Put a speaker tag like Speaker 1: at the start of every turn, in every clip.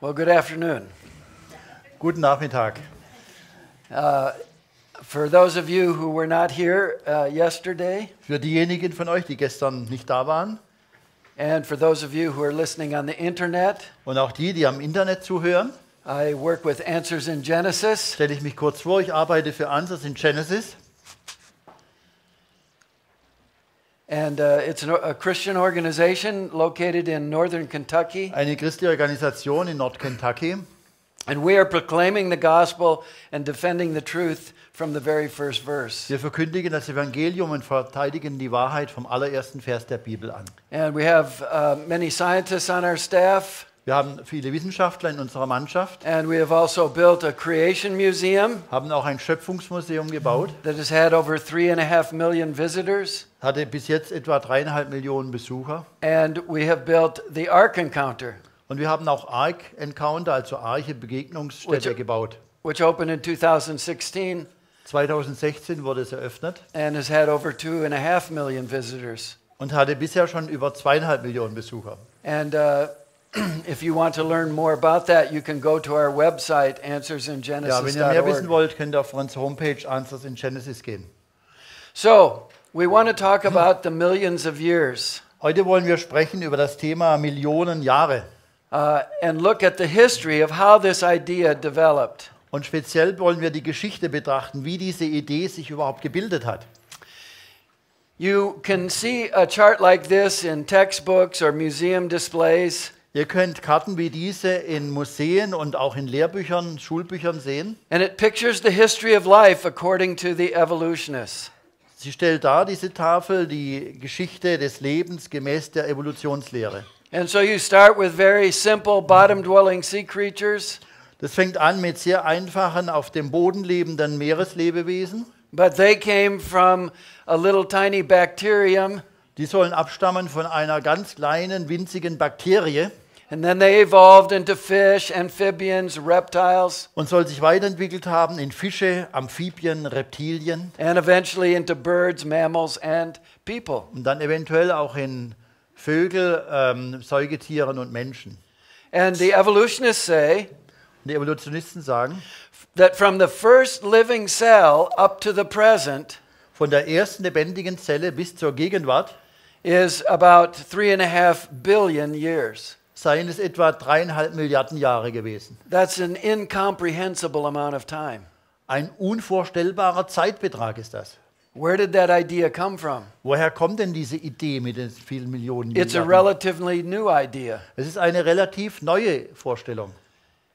Speaker 1: Well, good afternoon.
Speaker 2: Guten Nachmittag.
Speaker 1: For those of you who were not here yesterday,
Speaker 2: Für diejenigen von euch, die gestern nicht da waren,
Speaker 1: and for those of you who are listening on the internet,
Speaker 2: und auch die am Internet zuhören,
Speaker 1: I work with Answers in Genesis,
Speaker 2: stelle ich mich kurz vor. Ich arbeite für Answers in Genesis.
Speaker 1: and it's a Christian organization located in northern Kentucky,
Speaker 2: Eine christliche Organisation in Nord-Kentucky.
Speaker 1: and we are proclaiming the gospel and defending the truth from the very first verse.
Speaker 2: Wir verkündigen das Evangelium und verteidigen die Wahrheit vom allerersten Vers der Bibel an.
Speaker 1: And we have many scientists on our staff,
Speaker 2: Wir haben viele Wissenschaftler in unserer Mannschaft,
Speaker 1: and we have also built a creation museum
Speaker 2: haben auch ein Schöpfungsmuseum gebaut,
Speaker 1: that has had over 3.5 million visitors.
Speaker 2: hatte bis jetzt etwa 3,5 Millionen Besucher.
Speaker 1: And we have built the Ark Encounter,
Speaker 2: Und wir haben auch Ark Encounter, also Arche Begegnungsstätte gebaut.
Speaker 1: which opened in 2016
Speaker 2: 2016 wurde es eröffnet
Speaker 1: and has had over 2.5 million visitors.
Speaker 2: und hatte bisher schon über 2,5 Millionen Besucher.
Speaker 1: And if you want to learn more about that, you can go to our website,
Speaker 2: Ja, wenn ihr mehr wissen
Speaker 1: answersingenesis.org.
Speaker 2: wollt, könnt ihr auf unsere Homepage Answers in Genesis gehen.
Speaker 1: So, we want to talk about the millions of years
Speaker 2: Heute wollen wir sprechen über das Thema Millionen Jahre.
Speaker 1: and look at the history of how this idea developed.
Speaker 2: Und speziell wollen wir die Geschichte betrachten, wie diese Idee sich überhaupt gebildet hat.
Speaker 1: You can see a chart like this in textbooks or museum displays.
Speaker 2: Ihr könnt Karten wie diese in Museen und auch in Lehrbüchern, Schulbüchern sehen.
Speaker 1: And it pictures the history of life according to the evolutionists.
Speaker 2: Sie stellt dar, diese Tafel, die Geschichte des Lebens gemäß der Evolutionslehre.
Speaker 1: And so you start with very simple bottom-dwelling sea creatures,
Speaker 2: Das fängt an mit sehr einfachen, auf dem Boden lebenden Meereslebewesen.
Speaker 1: but they came from a little tiny bacterium,
Speaker 2: Die sollen abstammen von einer ganz kleinen, winzigen Bakterie
Speaker 1: and then they evolved into fish, amphibians, reptiles,
Speaker 2: und soll sich weiterentwickelt haben in Fische, Amphibien, Reptilien
Speaker 1: and eventually into birds, mammals, and people.
Speaker 2: und dann eventuell auch in Vögel, Säugetieren und Menschen.
Speaker 1: And the evolutionists say
Speaker 2: Und die Evolutionisten sagen,
Speaker 1: that from the first living cell up to the present
Speaker 2: von der ersten lebendigen Zelle bis zur Gegenwart
Speaker 1: is about 3.5 billion years.
Speaker 2: seien es etwa 3,5 Milliarden Jahre gewesen.
Speaker 1: That's an incomprehensible amount of time.
Speaker 2: Ein unvorstellbarer Zeitbetrag ist das.
Speaker 1: Where did that idea come from?
Speaker 2: Woher kommt denn diese Idee mit den vielen Millionen
Speaker 1: It's a
Speaker 2: Milliarden?
Speaker 1: relatively new idea.
Speaker 2: Es ist eine relativ neue Vorstellung.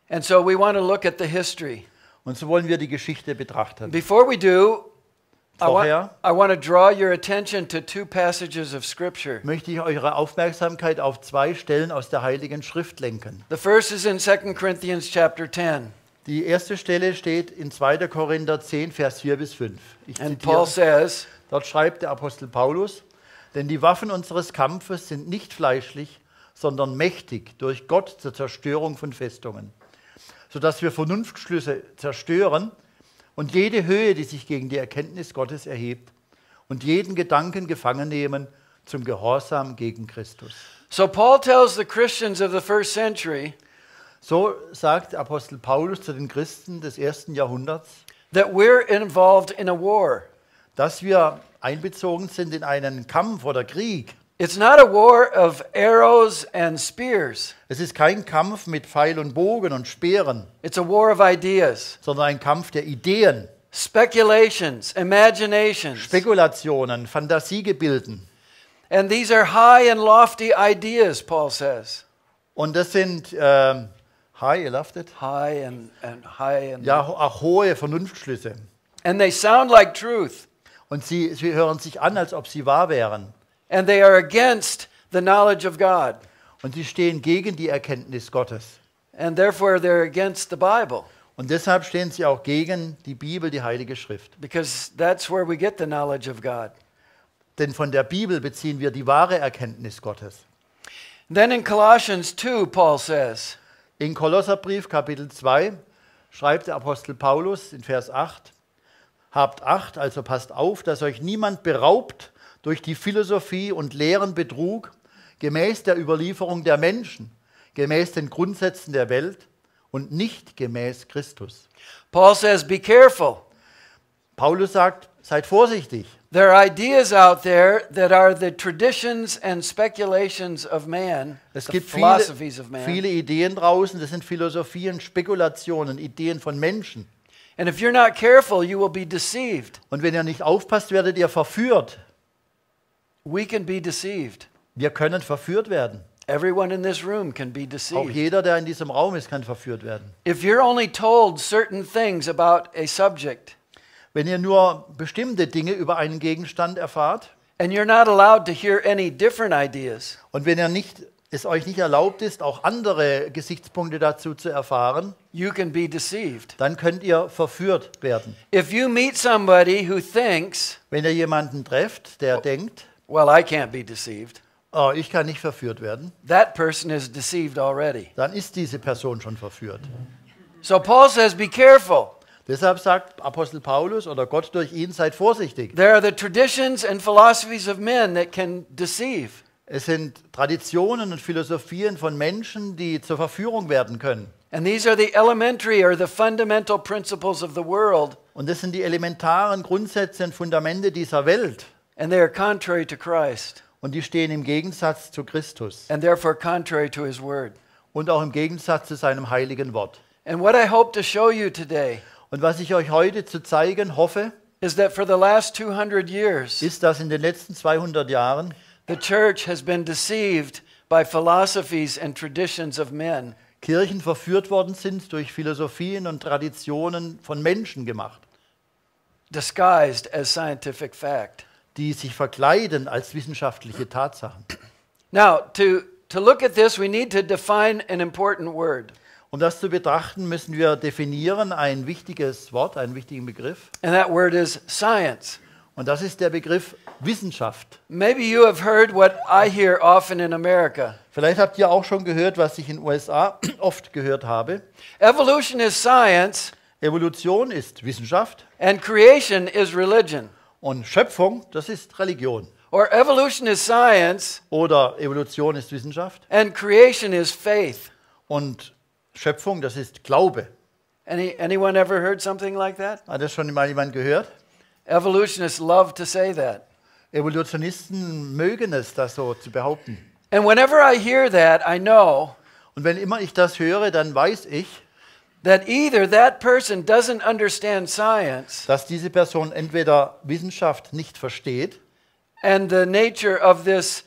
Speaker 1: And so we want to look at the history.
Speaker 2: Und so wollen wir die Geschichte betrachten.
Speaker 1: Before we do,
Speaker 2: Vorher
Speaker 1: I want to draw your attention to two passages of Scripture.
Speaker 2: möchte ich eure Aufmerksamkeit auf zwei Stellen aus der Heiligen Schrift lenken.
Speaker 1: The first is in 2 Corinthians chapter 10.
Speaker 2: Die erste Stelle steht in 2. Korinther 10, Vers 4 bis 5. Ich
Speaker 1: And Paul
Speaker 2: zitiere.
Speaker 1: says,
Speaker 2: Dort schreibt der Apostel Paulus, denn die Waffen unseres Kampfes sind nicht fleischlich, sondern mächtig durch Gott zur Zerstörung von Festungen, sodass wir Vernunftschlüsse zerstören und jede Höhe, die sich gegen die Erkenntnis Gottes erhebt und jeden Gedanken gefangen nehmen zum Gehorsam gegen Christus.
Speaker 1: so Paul tells the Christians of the first century
Speaker 2: So sagt Apostel Paulus zu den Christen des ersten Jahrhunderts,
Speaker 1: that we're involved in a war.
Speaker 2: dass wir einbezogen sind in einen Kampf oder Krieg.
Speaker 1: It's not a war of arrows and spears.
Speaker 2: Es ist kein Kampf mit Pfeil und Bogen und Speeren,
Speaker 1: It's a war of ideas,
Speaker 2: sondern ein Kampf der Ideen,
Speaker 1: speculations, imaginations.
Speaker 2: Spekulationen, Fantasiegebilden.
Speaker 1: And these are high and lofty ideas, Paul says.
Speaker 2: Und das sind, high, ihr laftet?
Speaker 1: High and high and
Speaker 2: Ja, auch hohe Vernunftschlüsse.
Speaker 1: and they sound like truth.
Speaker 2: Und sie hören sich an, als ob sie wahr wären.
Speaker 1: And they are against the knowledge of God.
Speaker 2: Und sie stehen gegen die Erkenntnis Gottes.
Speaker 1: And therefore they're against the Bible.
Speaker 2: Und deshalb stehen sie auch gegen die Bibel, die Heilige Schrift.
Speaker 1: Because that's where we get the knowledge of God.
Speaker 2: Denn von der Bibel beziehen wir die wahre Erkenntnis Gottes.
Speaker 1: Then in Colossians 2, Paul says,
Speaker 2: In Kolosserbrief Kapitel 2 schreibt der Apostel Paulus in Vers 8, habt Acht, also passt auf, dass euch niemand beraubt durch die Philosophie und leeren Betrug, gemäß der Überlieferung der Menschen, gemäß den Grundsätzen der Welt und nicht gemäß Christus.
Speaker 1: Paul says, be careful.
Speaker 2: Paulus sagt, seid vorsichtig.
Speaker 1: There are ideas out there that are the traditions and speculations of man,
Speaker 2: Es
Speaker 1: the
Speaker 2: gibt
Speaker 1: philosophies of man.
Speaker 2: viele Ideen draußen, das sind Philosophien, Spekulationen, Ideen von Menschen.
Speaker 1: And if you're not careful, you will be deceived.
Speaker 2: Und wenn ihr nicht aufpasst, werdet ihr verführt.
Speaker 1: We can be deceived.
Speaker 2: Wir können verführt werden.
Speaker 1: Everyone in this room can be
Speaker 2: Auch
Speaker 1: deceived.
Speaker 2: jeder, der in diesem Raum ist, kann verführt werden.
Speaker 1: If you're only told certain things about a subject
Speaker 2: Wenn ihr nur bestimmte Dinge über einen Gegenstand erfahrt
Speaker 1: and you're not allowed to hear any different ideas,
Speaker 2: und wenn es euch nicht erlaubt ist, auch andere Gesichtspunkte dazu zu erfahren,
Speaker 1: you can be deceived.
Speaker 2: dann könnt ihr verführt werden.
Speaker 1: If you meet somebody who thinks,
Speaker 2: Wenn ihr jemanden trefft, der denkt,
Speaker 1: well, I can't be deceived,
Speaker 2: oh, ich kann nicht verführt werden,
Speaker 1: that person is deceived already.
Speaker 2: dann ist diese Person schon verführt.
Speaker 1: So Paul says, be careful.
Speaker 2: Deshalb sagt Apostel Paulus oder Gott durch ihn, seid vorsichtig.
Speaker 1: There are the traditions and philosophies of men that can deceive.
Speaker 2: Es sind Traditionen und Philosophien von Menschen, die zur Verführung werden können.
Speaker 1: And these are the elementary or the fundamental principles of the world,
Speaker 2: Und das sind die elementaren Grundsätze und Fundamente dieser Welt.
Speaker 1: and they are contrary to Christ,
Speaker 2: Und die stehen im Gegensatz zu Christus
Speaker 1: and therefore contrary to his word.
Speaker 2: und auch im Gegensatz zu seinem heiligen Wort.
Speaker 1: And what I hope to show you today
Speaker 2: Und was ich euch heute zu zeigen hoffe,
Speaker 1: is that for the last 200 years,
Speaker 2: ist, dass in den letzten 200 Jahren
Speaker 1: the church has been deceived by philosophies and traditions of men.
Speaker 2: Kirchen verführt worden sind durch Philosophien und Traditionen von Menschen gemacht,
Speaker 1: Disguised as scientific fact.
Speaker 2: die sich verkleiden als wissenschaftliche Tatsachen.
Speaker 1: Now, to look at this, we need to define an important word,
Speaker 2: Um das zu betrachten, müssen wir definieren ein wichtiges Wort, einen wichtigen Begriff.
Speaker 1: and that word is science.
Speaker 2: Und das ist der Begriff Wissenschaft.
Speaker 1: Maybe you have heard what I hear often in America.
Speaker 2: Vielleicht habt ihr auch schon gehört, was ich in den USA oft gehört habe.
Speaker 1: Evolution is science,
Speaker 2: Evolution ist Wissenschaft
Speaker 1: and creation is religion.
Speaker 2: und Schöpfung, das ist Religion.
Speaker 1: Or evolution is science,
Speaker 2: Oder Evolution ist Wissenschaft
Speaker 1: and creation is faith.
Speaker 2: und Schöpfung, das ist Glaube.
Speaker 1: Anyone ever heard something like that?
Speaker 2: Hat das schon mal jemand gehört?
Speaker 1: Evolutionists love to say that.
Speaker 2: Evolutionisten mögen es, das so zu behaupten.
Speaker 1: And whenever I hear that, I know
Speaker 2: Und wenn immer ich das höre, dann weiß ich,
Speaker 1: that either that person doesn't understand science
Speaker 2: dass diese Person entweder Wissenschaft nicht versteht
Speaker 1: and the nature of this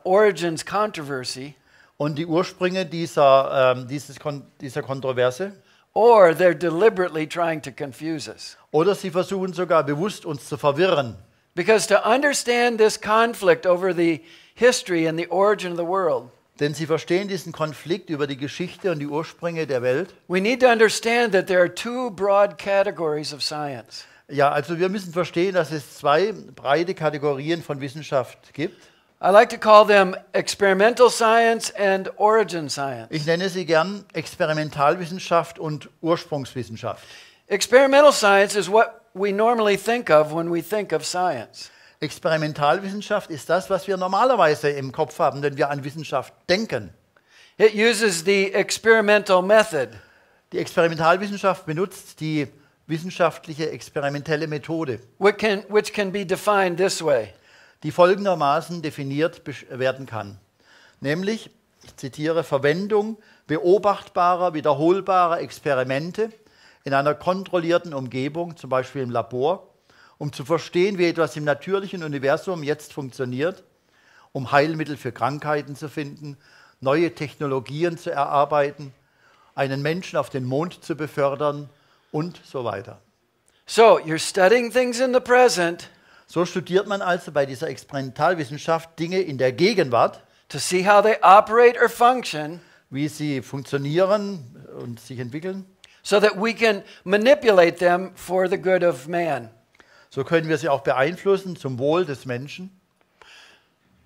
Speaker 1: origins controversy,
Speaker 2: und die Ursprünge dieser Kontroverse,
Speaker 1: or they're deliberately trying to confuse us.
Speaker 2: oder sie versuchen sogar bewusst uns zu verwirren.
Speaker 1: Because to understand this conflict over the history and the origin of the world,
Speaker 2: Denn sie verstehen diesen Konflikt über die Geschichte und die Ursprünge der Welt.
Speaker 1: we need to understand that there are two broad categories of science.
Speaker 2: Ja, also wir müssen verstehen, dass es zwei breite Kategorien von Wissenschaft gibt.
Speaker 1: I like to call them experimental science and origin science.
Speaker 2: Ich nenne sie gern Experimentalwissenschaft und Ursprungswissenschaft.
Speaker 1: Experimental science is what we normally think of when we think of science.
Speaker 2: Experimentalwissenschaft ist das, was wir normalerweise im Kopf haben, wenn wir an Wissenschaft denken.
Speaker 1: It uses the experimental method.
Speaker 2: Die Experimentalwissenschaft benutzt die wissenschaftliche experimentelle Methode,
Speaker 1: Which can be defined this way.
Speaker 2: die folgendermaßen definiert werden kann. Nämlich, ich zitiere, Verwendung beobachtbarer, wiederholbarer Experimente in einer kontrollierten Umgebung, zum Beispiel im Labor, um zu verstehen, wie etwas im natürlichen Universum jetzt funktioniert, um Heilmittel für Krankheiten zu finden, neue Technologien zu erarbeiten, einen Menschen auf den Mond zu befördern und so weiter.
Speaker 1: So, you're studying things in the present
Speaker 2: So studiert man also bei dieser Experimentalwissenschaft Dinge in der Gegenwart,
Speaker 1: to see how they operate or function,
Speaker 2: wie sie funktionieren und sich entwickeln.
Speaker 1: so that we can manipulate them for the good of man.
Speaker 2: So können wir sie auch beeinflussen zum Wohl des Menschen.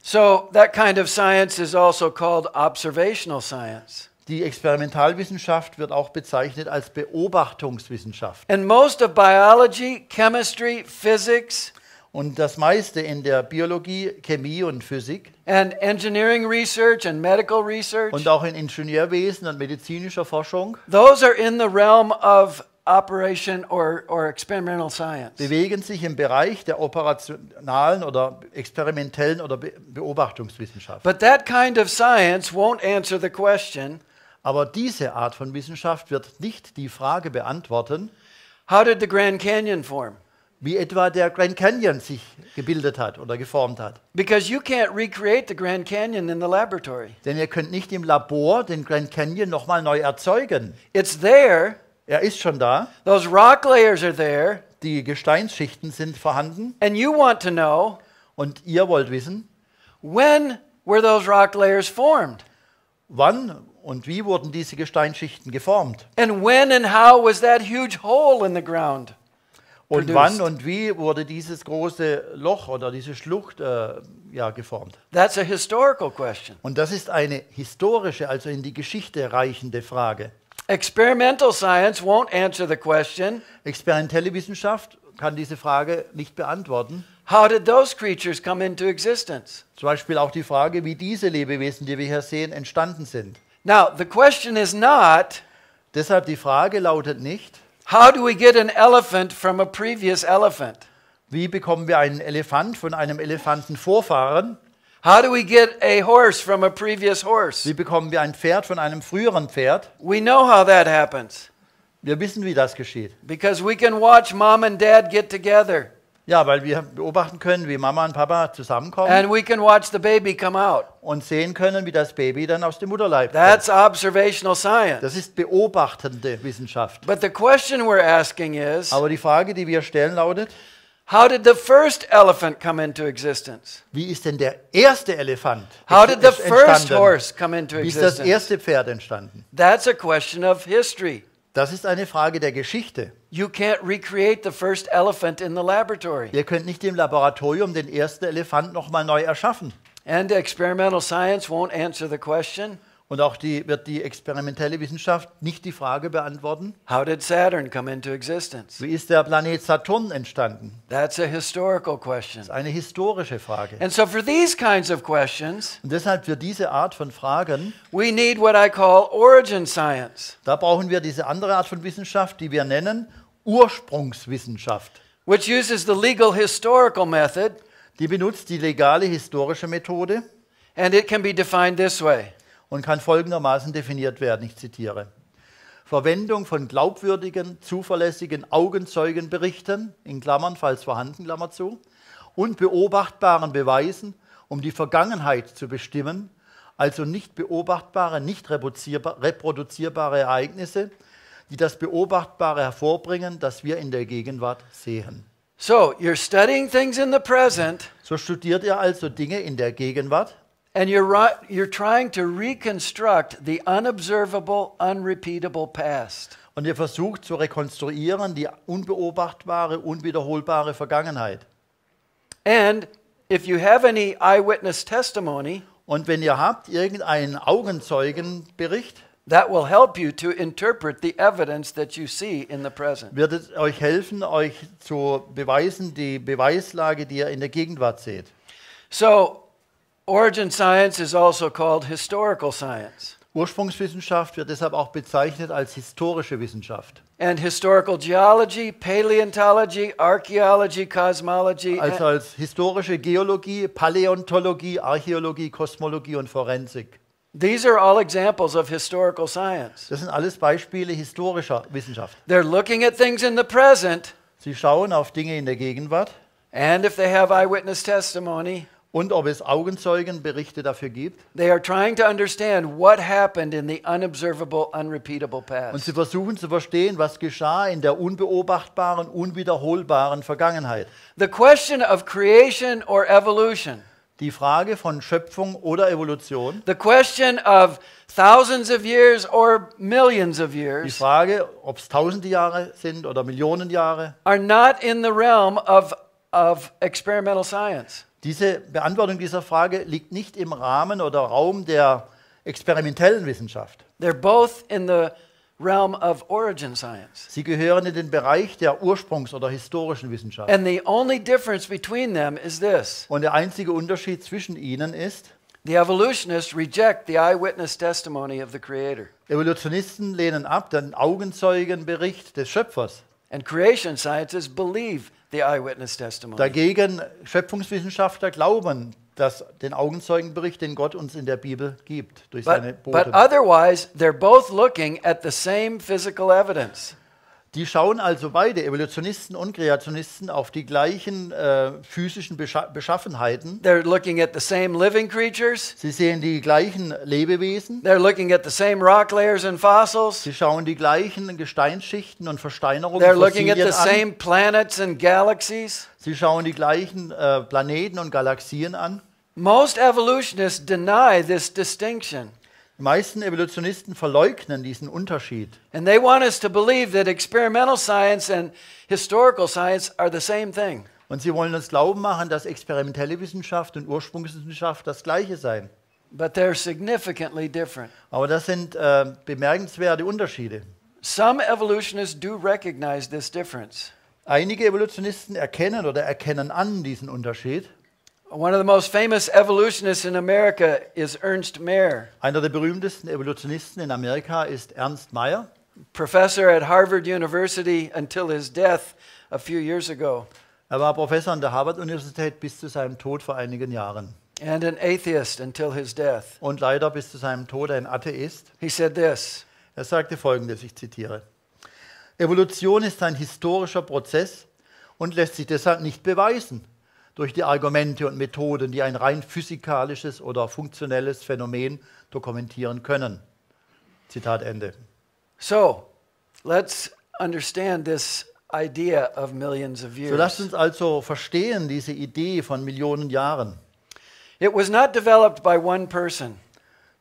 Speaker 1: So that kind of science is also called observational science.
Speaker 2: Die Experimentalwissenschaft wird auch bezeichnet als Beobachtungswissenschaft.
Speaker 1: And most of biology, chemistry, physics,
Speaker 2: Und das meiste in der Biologie, Chemie und Physik
Speaker 1: and engineering research and medical research,
Speaker 2: und auch in Ingenieurwesen und medizinischer Forschung
Speaker 1: those are in the realm of operation or experimental science.
Speaker 2: bewegen sich im Bereich der operationalen oder experimentellen oder Beobachtungswissenschaft.
Speaker 1: But that kind of science won't answer the question,
Speaker 2: Aber diese Art von Wissenschaft wird nicht die Frage beantworten,
Speaker 1: how did the Grand Canyon form?
Speaker 2: wie etwa der Grand Canyon sich gebildet hat oder geformt hat.
Speaker 1: Because you can't recreate the Grand Canyon in the laboratory.
Speaker 2: Denn ihr könnt nicht im Labor den Grand Canyon nochmal neu erzeugen.
Speaker 1: It's there,
Speaker 2: Er ist schon da,
Speaker 1: those rock layers are there,
Speaker 2: die Gesteinsschichten sind vorhanden
Speaker 1: and you want to know,
Speaker 2: und ihr wollt wissen,
Speaker 1: when were those rock layers formed?
Speaker 2: wann und wie wurden diese Gesteinsschichten geformt?
Speaker 1: And when and how was that huge hole in the ground
Speaker 2: Und
Speaker 1: produced?
Speaker 2: wann und wie wurde dieses große Loch oder diese Schlucht geformt?
Speaker 1: That's a historical question.
Speaker 2: Und das ist eine historische, also in die Geschichte reichende Frage.
Speaker 1: Experimental science won't answer the question,
Speaker 2: Experimentelle Wissenschaft kann diese Frage nicht beantworten.
Speaker 1: how did those creatures come into existence?
Speaker 2: Zum Beispiel auch die Frage, wie diese Lebewesen, die wir hier sehen, entstanden sind.
Speaker 1: Now, the question is not,
Speaker 2: Deshalb die Frage lautet nicht,
Speaker 1: how do we get an elephant from a previous elephant?
Speaker 2: wie bekommen wir einen Elefant von einem Elefanten Vorfahren?
Speaker 1: How do we get a horse from a previous horse?
Speaker 2: Wie bekommen wir ein Pferd von einem früheren Pferd?
Speaker 1: We know how that happens
Speaker 2: Wir wissen, wie das geschieht.
Speaker 1: because we can watch mom and dad get together
Speaker 2: Ja, weil wir beobachten können, wie Mama und Papa zusammenkommen
Speaker 1: and we can watch the baby come out.
Speaker 2: und sehen können, wie das Baby dann aus dem Mutterleib kommt.
Speaker 1: That's observational science.
Speaker 2: Das ist beobachtende Wissenschaft.
Speaker 1: But the question we're asking is,
Speaker 2: Aber die Frage, die wir stellen, lautet,
Speaker 1: how did the first elephant come into existence?
Speaker 2: wie ist denn der erste Elefant
Speaker 1: How did the first
Speaker 2: entstanden?
Speaker 1: horse come into
Speaker 2: Wie ist das
Speaker 1: existence?
Speaker 2: erste Pferd entstanden?
Speaker 1: That's a question of history.
Speaker 2: Das ist eine Frage der Geschichte.
Speaker 1: You can't recreate the first elephant in the laboratory.
Speaker 2: Ihr könnt nicht im Laboratorium den ersten Elefant nochmal neu erschaffen.
Speaker 1: And experimental science won't answer the question,
Speaker 2: Und auch wird die experimentelle Wissenschaft nicht die Frage beantworten,
Speaker 1: how did Saturn come into existence?
Speaker 2: wie ist der Planet Saturn entstanden?
Speaker 1: That's a historical question.
Speaker 2: Das ist eine historische Frage.
Speaker 1: And so for these kinds of questions,
Speaker 2: Und deshalb für diese Art von Fragen,
Speaker 1: we need what I call origin science,
Speaker 2: da brauchen wir diese andere Art von Wissenschaft, die wir nennen Ursprungswissenschaft.
Speaker 1: which uses the legal historical method,
Speaker 2: Die benutzt die legale historische Methode
Speaker 1: and it can be defined this way.
Speaker 2: und kann folgendermaßen definiert werden, ich zitiere. Verwendung von glaubwürdigen, zuverlässigen Augenzeugenberichten, in Klammern, falls vorhanden, Klammer zu, und beobachtbaren Beweisen, um die Vergangenheit zu bestimmen, also nicht beobachtbare, nicht reproduzierbare Ereignisse, die das Beobachtbare hervorbringen, das wir in der Gegenwart sehen.
Speaker 1: So you're studying things in the present,
Speaker 2: So studiert ihr also Dinge in der Gegenwart
Speaker 1: and you're trying to reconstruct the unobservable, unrepeatable past.
Speaker 2: und ihr versucht zu rekonstruieren die unbeobachtbare, unwiederholbare Vergangenheit.
Speaker 1: And if you have any eyewitness testimony,
Speaker 2: Und wenn ihr habt irgendeinen Augenzeugenbericht,
Speaker 1: that will help you to interpret the evidence that you see in the present.
Speaker 2: wird es euch helfen, euch zu beweisen, die Beweislage, die ihr in der Gegenwart seht.
Speaker 1: So, origin science is also called historical science.
Speaker 2: Ursprungswissenschaft wird deshalb auch bezeichnet als historische Wissenschaft.
Speaker 1: And historical geology, paleontology, archaeology, cosmology,
Speaker 2: Also als historische Geologie, Paläontologie, Archäologie, Kosmologie und Forensik.
Speaker 1: these are all examples of historical science.
Speaker 2: Das sind alles Beispiele historischer Wissenschaft.
Speaker 1: They're looking at things in the present,
Speaker 2: Sie schauen auf Dinge in der Gegenwart
Speaker 1: and if they have eyewitness testimony,
Speaker 2: und ob es Augenzeugenberichte dafür gibt.
Speaker 1: they are trying to understand what happened in the unobservable, unrepeatable
Speaker 2: Und
Speaker 1: past.
Speaker 2: sie versuchen zu verstehen, was geschah in der unbeobachtbaren, unwiederholbaren Vergangenheit.
Speaker 1: The question of creation or evolution,
Speaker 2: Die Frage von Schöpfung oder Evolution,
Speaker 1: the question of thousands of years or millions of
Speaker 2: die
Speaker 1: years,
Speaker 2: Frage, ob es tausende Jahre sind oder Millionen Jahre,
Speaker 1: are not in the realm of experimental science.
Speaker 2: diese Beantwortung dieser Frage liegt nicht im Rahmen oder Raum der experimentellen Wissenschaft.
Speaker 1: They're both in the realm of origin science.
Speaker 2: Sie gehören in den Bereich der Ursprungs- oder historischen Wissenschaft.
Speaker 1: And the only difference between them is this.
Speaker 2: Und der einzige Unterschied zwischen ihnen ist,
Speaker 1: The evolutionists reject the eyewitness testimony of the Creator.
Speaker 2: Evolutionisten lehnen ab den Augenzeugenbericht des Schöpfers.
Speaker 1: And creation scientists believe the eyewitness testimony.
Speaker 2: Dagegen Schöpfungswissenschaftler glauben den Augenzeugenbericht, den Gott uns in der Bibel gibt, durch seine
Speaker 1: But
Speaker 2: Boten.
Speaker 1: otherwise, they're both looking at the same physical evidence.
Speaker 2: Die schauen also beide, Evolutionisten und Kreationisten, auf die gleichen physischen Beschaffenheiten.
Speaker 1: They're looking at the same living creatures.
Speaker 2: Sie sehen die gleichen Lebewesen.
Speaker 1: They're looking at the same rock layers and fossils.
Speaker 2: Sie schauen die gleichen Gesteinsschichten und Versteinerungen,
Speaker 1: They're looking at the
Speaker 2: Fossilien an.
Speaker 1: same planets and galaxies.
Speaker 2: Sie schauen die gleichen Planeten und Galaxien an.
Speaker 1: Most evolutionists deny this distinction.
Speaker 2: Die meisten Evolutionisten verleugnen diesen Unterschied.
Speaker 1: And they want us to believe that experimental science and historical science are the same thing.
Speaker 2: Und sie wollen uns glauben machen, dass experimentelle Wissenschaft und Ursprungswissenschaft das Gleiche seien.
Speaker 1: But they're significantly different.
Speaker 2: Aber das sind bemerkenswerte Unterschiede.
Speaker 1: Some evolutionists do recognize this difference.
Speaker 2: Einige Evolutionisten erkennen an diesen Unterschied.
Speaker 1: One of the most famous evolutionists in America is Ernst Mayr,
Speaker 2: Einer der berühmtesten Evolutionisten in Amerika ist Ernst Mayr,
Speaker 1: professor at Harvard University until his death a few years ago,
Speaker 2: Er war Professor an der Harvard-Universität bis zu seinem Tod vor einigen Jahren.
Speaker 1: and an atheist until his death.
Speaker 2: Und leider bis zu seinem Tod ein Atheist.
Speaker 1: He said this:
Speaker 2: Er sagte Folgendes, ich zitiere. Evolution ist ein historischer Prozess und lässt sich deshalb nicht beweisen durch die Argumente und Methoden, die ein rein physikalisches oder funktionelles Phänomen dokumentieren können. Zitat Ende.
Speaker 1: So, let's understand this idea of millions of
Speaker 2: So lasst
Speaker 1: years.
Speaker 2: uns also verstehen diese Idee von Millionen Jahren.
Speaker 1: It was not developed by one person.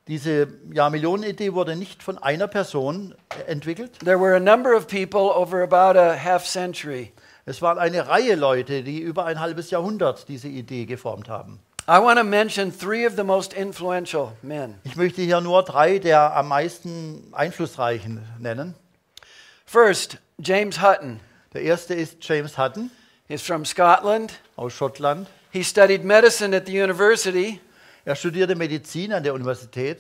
Speaker 2: Diese Millionenidee wurde nicht von einer Person entwickelt.
Speaker 1: There were a number of people over about a half century.
Speaker 2: Es waren eine Reihe Leute, die über ein halbes Jahrhundert diese Idee geformt haben.
Speaker 1: I want to mention three of the most influential men.
Speaker 2: Ich möchte hier nur 3 der am meisten einflussreichen nennen.
Speaker 1: First, James Hutton.
Speaker 2: Der erste ist James Hutton
Speaker 1: He's from Scotland.
Speaker 2: aus Schottland.
Speaker 1: He studied medicine at the university,
Speaker 2: Er studierte Medizin an der Universität.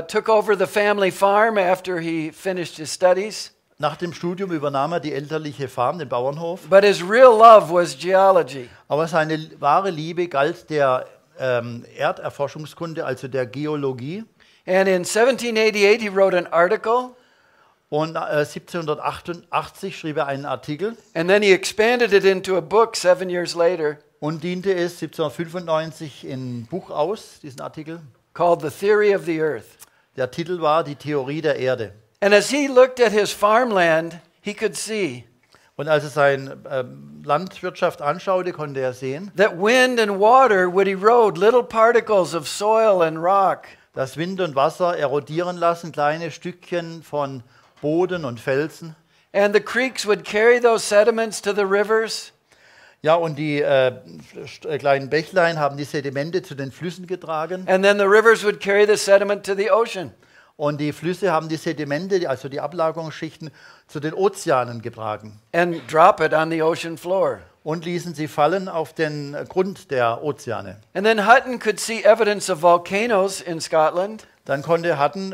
Speaker 1: took over the family farm after he finished his studies.
Speaker 2: Nach dem Studium übernahm er die elterliche Farm, den Bauernhof.
Speaker 1: But his real love was geology.
Speaker 2: Aber seine wahre Liebe galt der Erderforschungskunde, also der Geologie.
Speaker 1: And in 1788, he wrote an article,
Speaker 2: Und 1788 schrieb er einen Artikel
Speaker 1: and then he expanded it into a book 7 years later
Speaker 2: und diente es 1795 in Buch aus, diesen Artikel.
Speaker 1: called The Theory of the Earth.
Speaker 2: Der Titel war Die Theorie der Erde.
Speaker 1: And as he looked at his farmland, he could see
Speaker 2: Und als er seine Landwirtschaft anschaute, konnte er sehen,
Speaker 1: that wind and water would erode little particles of soil and rock.
Speaker 2: dass Wind und Wasser erodieren lassen, kleine Stückchen von Boden und Felsen.
Speaker 1: And the creeks would carry those sediments to the rivers.
Speaker 2: Ja, und die kleinen Bächlein haben die Sedimente zu den Flüssen getragen.
Speaker 1: And then the rivers would carry the sediment to the ocean.
Speaker 2: Und die Flüsse haben die Sedimente, also die Ablagerungsschichten, zu den Ozeanen getragen.
Speaker 1: And drop it on the ocean floor.
Speaker 2: Und ließen sie fallen auf den Grund der Ozeane.
Speaker 1: And then Hutton could see evidence of volcanoes in Scotland.
Speaker 2: Dann konnte Hutton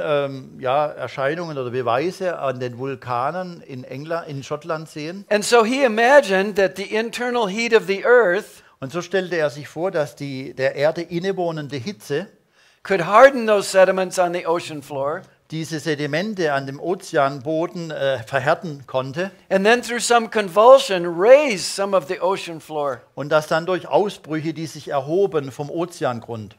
Speaker 2: Erscheinungen oder Beweise an den Vulkanen in Schottland sehen.
Speaker 1: And so he imagined that the internal heat of the earth
Speaker 2: Und so stellte er sich vor, dass die der Erde innewohnende Hitze
Speaker 1: could harden those sediments on the ocean floor.
Speaker 2: diese Sedimente an dem Ozeanboden verhärten konnte
Speaker 1: And then through some convulsion raise some of the ocean floor.
Speaker 2: und dass dann durch Ausbrüche, die sich erhoben vom Ozeangrund.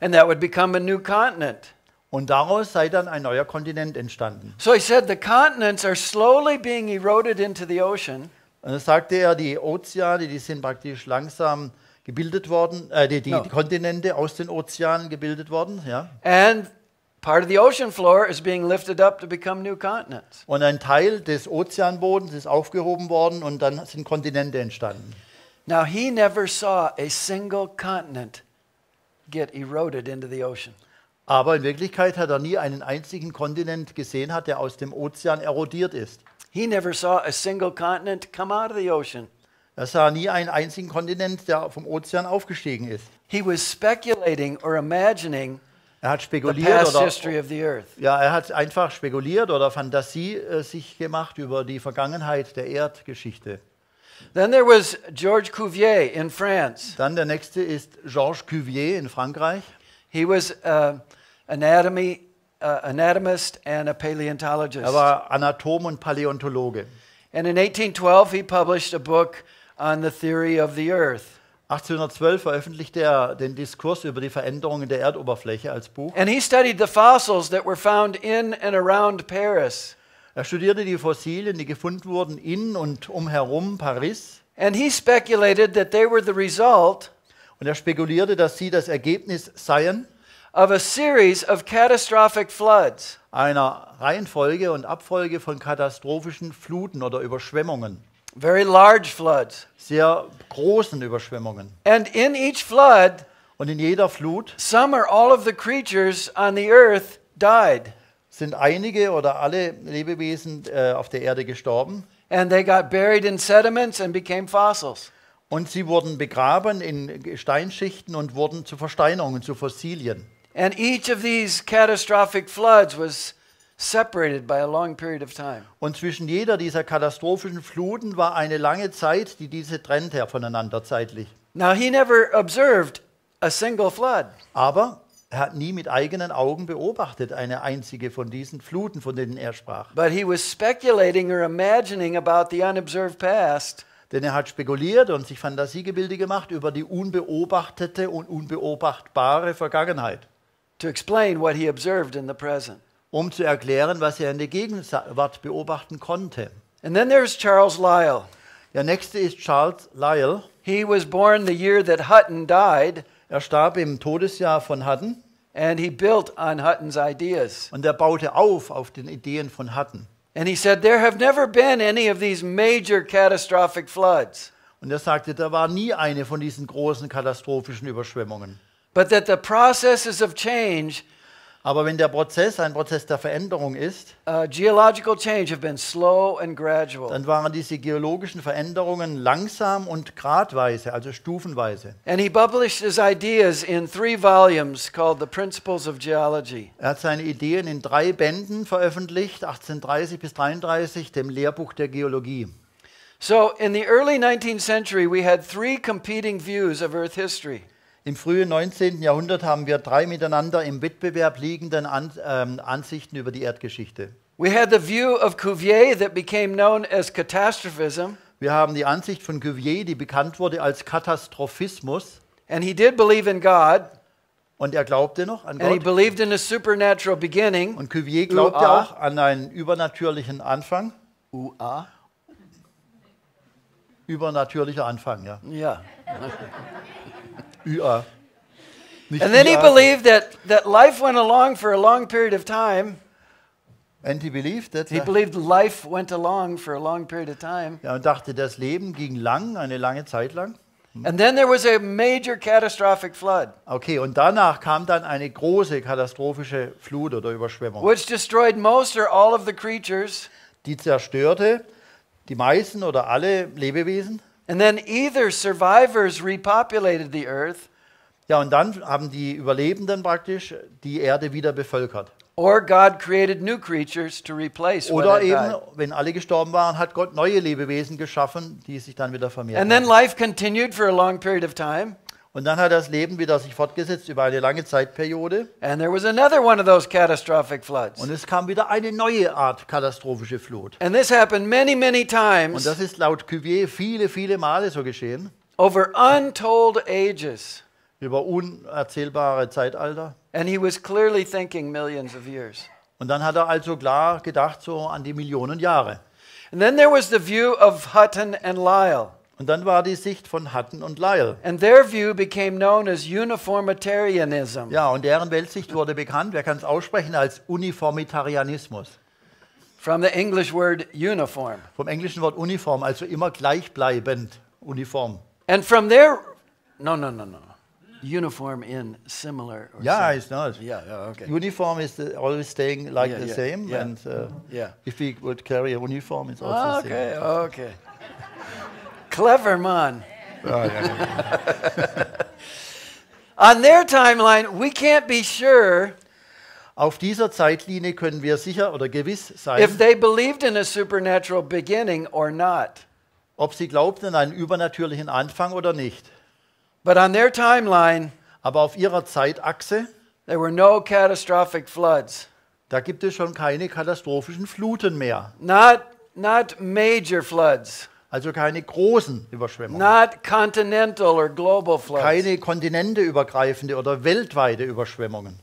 Speaker 1: And that would become a new continent.
Speaker 2: Und daraus sei dann ein neuer Kontinent entstanden.
Speaker 1: So he said the continents are slowly being eroded into the ocean.
Speaker 2: Und dann sagte er, die Ozeane, die sind praktisch langsam gebildet worden, die Kontinente aus den Ozeanen gebildet worden. Ja.
Speaker 1: And part of the ocean floor is being lifted up to become new continents.
Speaker 2: Und ein Teil des Ozeanbodens ist aufgehoben worden und dann sind Kontinente entstanden.
Speaker 1: Now he never saw a single continent get eroded into the ocean.
Speaker 2: Aber in Wirklichkeit hat er nie einen einzigen Kontinent gesehen, der aus dem Ozean erodiert ist.
Speaker 1: He never saw a single continent come out of the ocean.
Speaker 2: Er sah nie einen einzigen Kontinent, der vom Ozean aufgestiegen ist.
Speaker 1: He was speculating or imagining
Speaker 2: Er hat
Speaker 1: the
Speaker 2: spekuliert
Speaker 1: past
Speaker 2: oder
Speaker 1: history of the earth.
Speaker 2: ja, er hat einfach spekuliert oder Fantasie sich gemacht über die Vergangenheit der Erdgeschichte.
Speaker 1: Then there was Georges Cuvier in France.
Speaker 2: Dann der nächste ist Georges Cuvier in Frankreich.
Speaker 1: He was anatomist and a paleontologist.
Speaker 2: Er war Anatom und Paläontologe.
Speaker 1: And in 1812 he published a book on the theory of the earth.
Speaker 2: 1812 veröffentlichte er den Diskurs über die Veränderungen der Erdoberfläche als Buch.
Speaker 1: And he studied the fossils that were found in and around Paris.
Speaker 2: Er studierte die Fossilien, die gefunden wurden in und umherum Paris.
Speaker 1: And he speculated that they were the result
Speaker 2: Und er spekulierte, dass sie das Ergebnis seien
Speaker 1: of a series of catastrophic floods.
Speaker 2: einer Reihenfolge und Abfolge von katastrophischen Fluten oder Überschwemmungen.
Speaker 1: Very large floods.
Speaker 2: Sehr großen Überschwemmungen.
Speaker 1: And in each flood,
Speaker 2: Und in jeder Flut
Speaker 1: some or all of the creatures on the earth died.
Speaker 2: sind einige oder alle Lebewesen auf der Erde gestorben.
Speaker 1: And they got buried in sediments and became fossils.
Speaker 2: Und sie wurden begraben in Gesteinsschichten und wurden zu Versteinerungen, zu Fossilien.
Speaker 1: And each of these catastrophic floods was separated by a long period of time.
Speaker 2: Und zwischen jeder dieser katastrophischen Fluten war eine lange Zeit, die diese trennte voneinander zeitlich.
Speaker 1: Now, he never observed a single flood.
Speaker 2: Aber er hat nie mit eigenen Augen beobachtet eine einzige von diesen Fluten, von denen er sprach.
Speaker 1: But he was speculating or imagining about the unobserved past.
Speaker 2: Denn er hat spekuliert und sich Fantasiegebilde gemacht über die unbeobachtete und unbeobachtbare Vergangenheit,
Speaker 1: To explain what he observed in the present.
Speaker 2: um zu erklären, was er in der Gegenwart beobachten konnte.
Speaker 1: And then there's Charles Lyell.
Speaker 2: Der nächste ist Charles Lyell.
Speaker 1: He was born the year that Hutton died,
Speaker 2: Er starb im Todesjahr von Hutton
Speaker 1: and he built on Hutton's ideas.
Speaker 2: und er baute auf den Ideen von Hutton.
Speaker 1: And he said, there have never been any of these major catastrophic floods,
Speaker 2: Und er sagte, da war nie eine von diesen großen katastrophischen Überschwemmungen.
Speaker 1: but that the processes of change,
Speaker 2: Aber wenn der Prozess ein Prozess der Veränderung ist,
Speaker 1: geological change, have been slow and gradual.
Speaker 2: dann waren diese geologischen Veränderungen langsam und gradweise, also stufenweise.
Speaker 1: And he published his ideas in 3 volumes called The Principles of Geology.
Speaker 2: Er hat seine Ideen in 3 Bänden veröffentlicht, 1830 bis 33, dem Lehrbuch der Geologie.
Speaker 1: So in the early 19th century, we had 3 competing views of Earth history.
Speaker 2: Im frühen 19. Jahrhundert haben wir 3 miteinander im Wettbewerb liegenden Ansichten über die Erdgeschichte.
Speaker 1: We had the view of Cuvier that became known as catastrophism,
Speaker 2: Wir haben die Ansicht von Cuvier, die bekannt wurde als Katastrophismus.
Speaker 1: and he did believe in God,
Speaker 2: Und er glaubte noch an
Speaker 1: and he
Speaker 2: Gott.
Speaker 1: believed in a supernatural beginning.
Speaker 2: Und Cuvier glaubte auch an einen übernatürlichen Anfang. Übernatürlicher Anfang, ja.
Speaker 1: Yeah.
Speaker 2: ÜA. Nicht
Speaker 1: And then he
Speaker 2: IA.
Speaker 1: believed that life went along for a long period of time.
Speaker 2: And he believed that,
Speaker 1: He believed life went along for a long period of time.
Speaker 2: ja, und dachte, das Leben ging lang, eine lange Zeit lang.
Speaker 1: And then there was a major catastrophic flood,
Speaker 2: Okay, und danach kam dann eine große katastrophische Flut oder Überschwemmung.
Speaker 1: which destroyed most or all of the creatures.
Speaker 2: Die zerstörte die meisten oder alle Lebewesen.
Speaker 1: And then either survivors repopulated the earth,
Speaker 2: Ja, und dann haben die Überlebenden praktisch die Erde wieder bevölkert.
Speaker 1: or God created new creatures to replace what
Speaker 2: Oder
Speaker 1: had
Speaker 2: eben,
Speaker 1: died.
Speaker 2: wenn alle gestorben waren, hat Gott neue Lebewesen geschaffen, die sich dann wieder vermehrt
Speaker 1: And then
Speaker 2: haben.
Speaker 1: life continued for a long period of time.
Speaker 2: Und dann hat das Leben wieder sich fortgesetzt über eine lange Zeitperiode.
Speaker 1: And there was another one of those catastrophic floods.
Speaker 2: Und es kam wieder eine neue Art katastrophische Flut.
Speaker 1: And this happened many, many
Speaker 2: Und
Speaker 1: times
Speaker 2: das ist laut Cuvier viele, viele Male so geschehen.
Speaker 1: over untold ages.
Speaker 2: Über unerzählbare Zeitalter.
Speaker 1: And he was clearly thinking millions of years.
Speaker 2: Und dann hat er also klar gedacht so an die Millionen Jahre.
Speaker 1: And then there was the view of Hutton and Lyell.
Speaker 2: Und dann war die Sicht von Hutton und Lyell.
Speaker 1: And their view became known as uniformitarianism.
Speaker 2: Ja, und deren Weltsicht wurde bekannt, wer kann es aussprechen, als Uniformitarianismus.
Speaker 1: From the English word uniform.
Speaker 2: Vom englischen Wort Uniform, also immer gleichbleibend, uniform.
Speaker 1: And from their... No. uniform in similar. Or
Speaker 2: Yeah,
Speaker 1: similar.
Speaker 2: it's not.
Speaker 1: Yeah, okay.
Speaker 2: Uniform is always staying like
Speaker 1: Yeah,
Speaker 2: the
Speaker 1: yeah,
Speaker 2: same,
Speaker 1: yeah.
Speaker 2: and
Speaker 1: Yeah.
Speaker 2: if we would carry a uniform, it's also the
Speaker 1: Okay,
Speaker 2: same.
Speaker 1: okay. Clever man.
Speaker 2: Ah, ja.
Speaker 1: On their timeline, we can't be sure
Speaker 2: Auf dieser Zeitlinie können wir sicher oder gewiss sein,
Speaker 1: if they believed in a supernatural beginning or not.
Speaker 2: ob sie glaubten an einen übernatürlichen Anfang oder nicht.
Speaker 1: But on their timeline,
Speaker 2: Aber auf ihrer Zeitachse,
Speaker 1: there were no catastrophic floods.
Speaker 2: da gibt es schon keine katastrophischen Fluten mehr.
Speaker 1: Not major floods.
Speaker 2: Also keine großen Überschwemmungen.
Speaker 1: Not continental or global floods.
Speaker 2: Keine kontinenteübergreifende oder weltweite Überschwemmungen.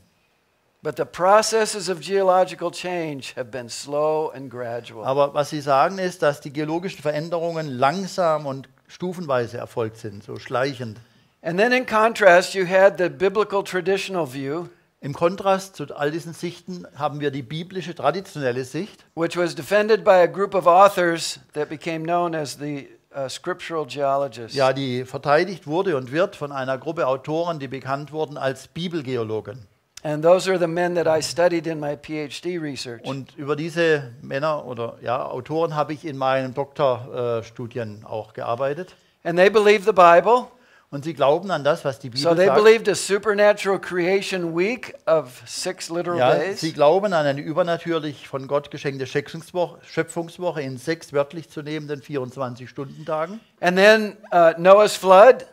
Speaker 1: But the processes of geological change have been slow and gradual.
Speaker 2: Aber was sie sagen ist, dass die geologischen Veränderungen langsam und stufenweise erfolgt sind, so schleichend.
Speaker 1: And then in contrast, you had the biblical traditional view,
Speaker 2: Im Kontrast zu all diesen Sichten haben wir die biblische traditionelle Sicht,
Speaker 1: which was defended by a group of authors that became known as the scriptural geologists.
Speaker 2: ja, die verteidigt wurde und wird von einer Gruppe Autoren, die bekannt wurden als Bibelgeologen.
Speaker 1: And those are the men that I studied in my PhD research.
Speaker 2: Und über diese Männer oder ja, Autoren habe ich in meinen Doktorstudien auch gearbeitet.
Speaker 1: And they believe the Bible.
Speaker 2: Und sie glauben an das, was die Bibel
Speaker 1: So they
Speaker 2: sagt.
Speaker 1: believed a supernatural creation week of 6 literal
Speaker 2: Ja,
Speaker 1: days.
Speaker 2: sie glauben an eine übernatürlich von Gott geschenkte Schöpfungswoche in 6 wörtlich zu nehmenden 24-Stunden-Tagen.
Speaker 1: And then Noah's flood,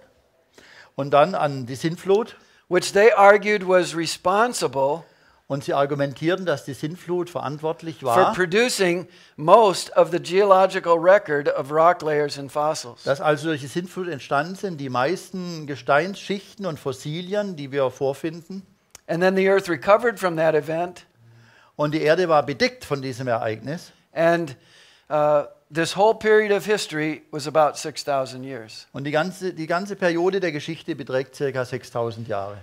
Speaker 2: Und dann an die Sintflut.
Speaker 1: which they argued was responsible
Speaker 2: Und sie argumentierten, dass die Sintflut verantwortlich
Speaker 1: for
Speaker 2: war,
Speaker 1: producing most of the geological record of rock layers and fossils.
Speaker 2: dass also durch die Sintflut entstanden sind die meisten Gesteinsschichten und Fossilien, die wir vorfinden.
Speaker 1: And then the earth recovered from that event,
Speaker 2: Und die Erde war bedeckt von diesem Ereignis.
Speaker 1: and this whole period of history was about 6,000 years.
Speaker 2: Und die ganze Periode der Geschichte beträgt ca. 6000 Jahre.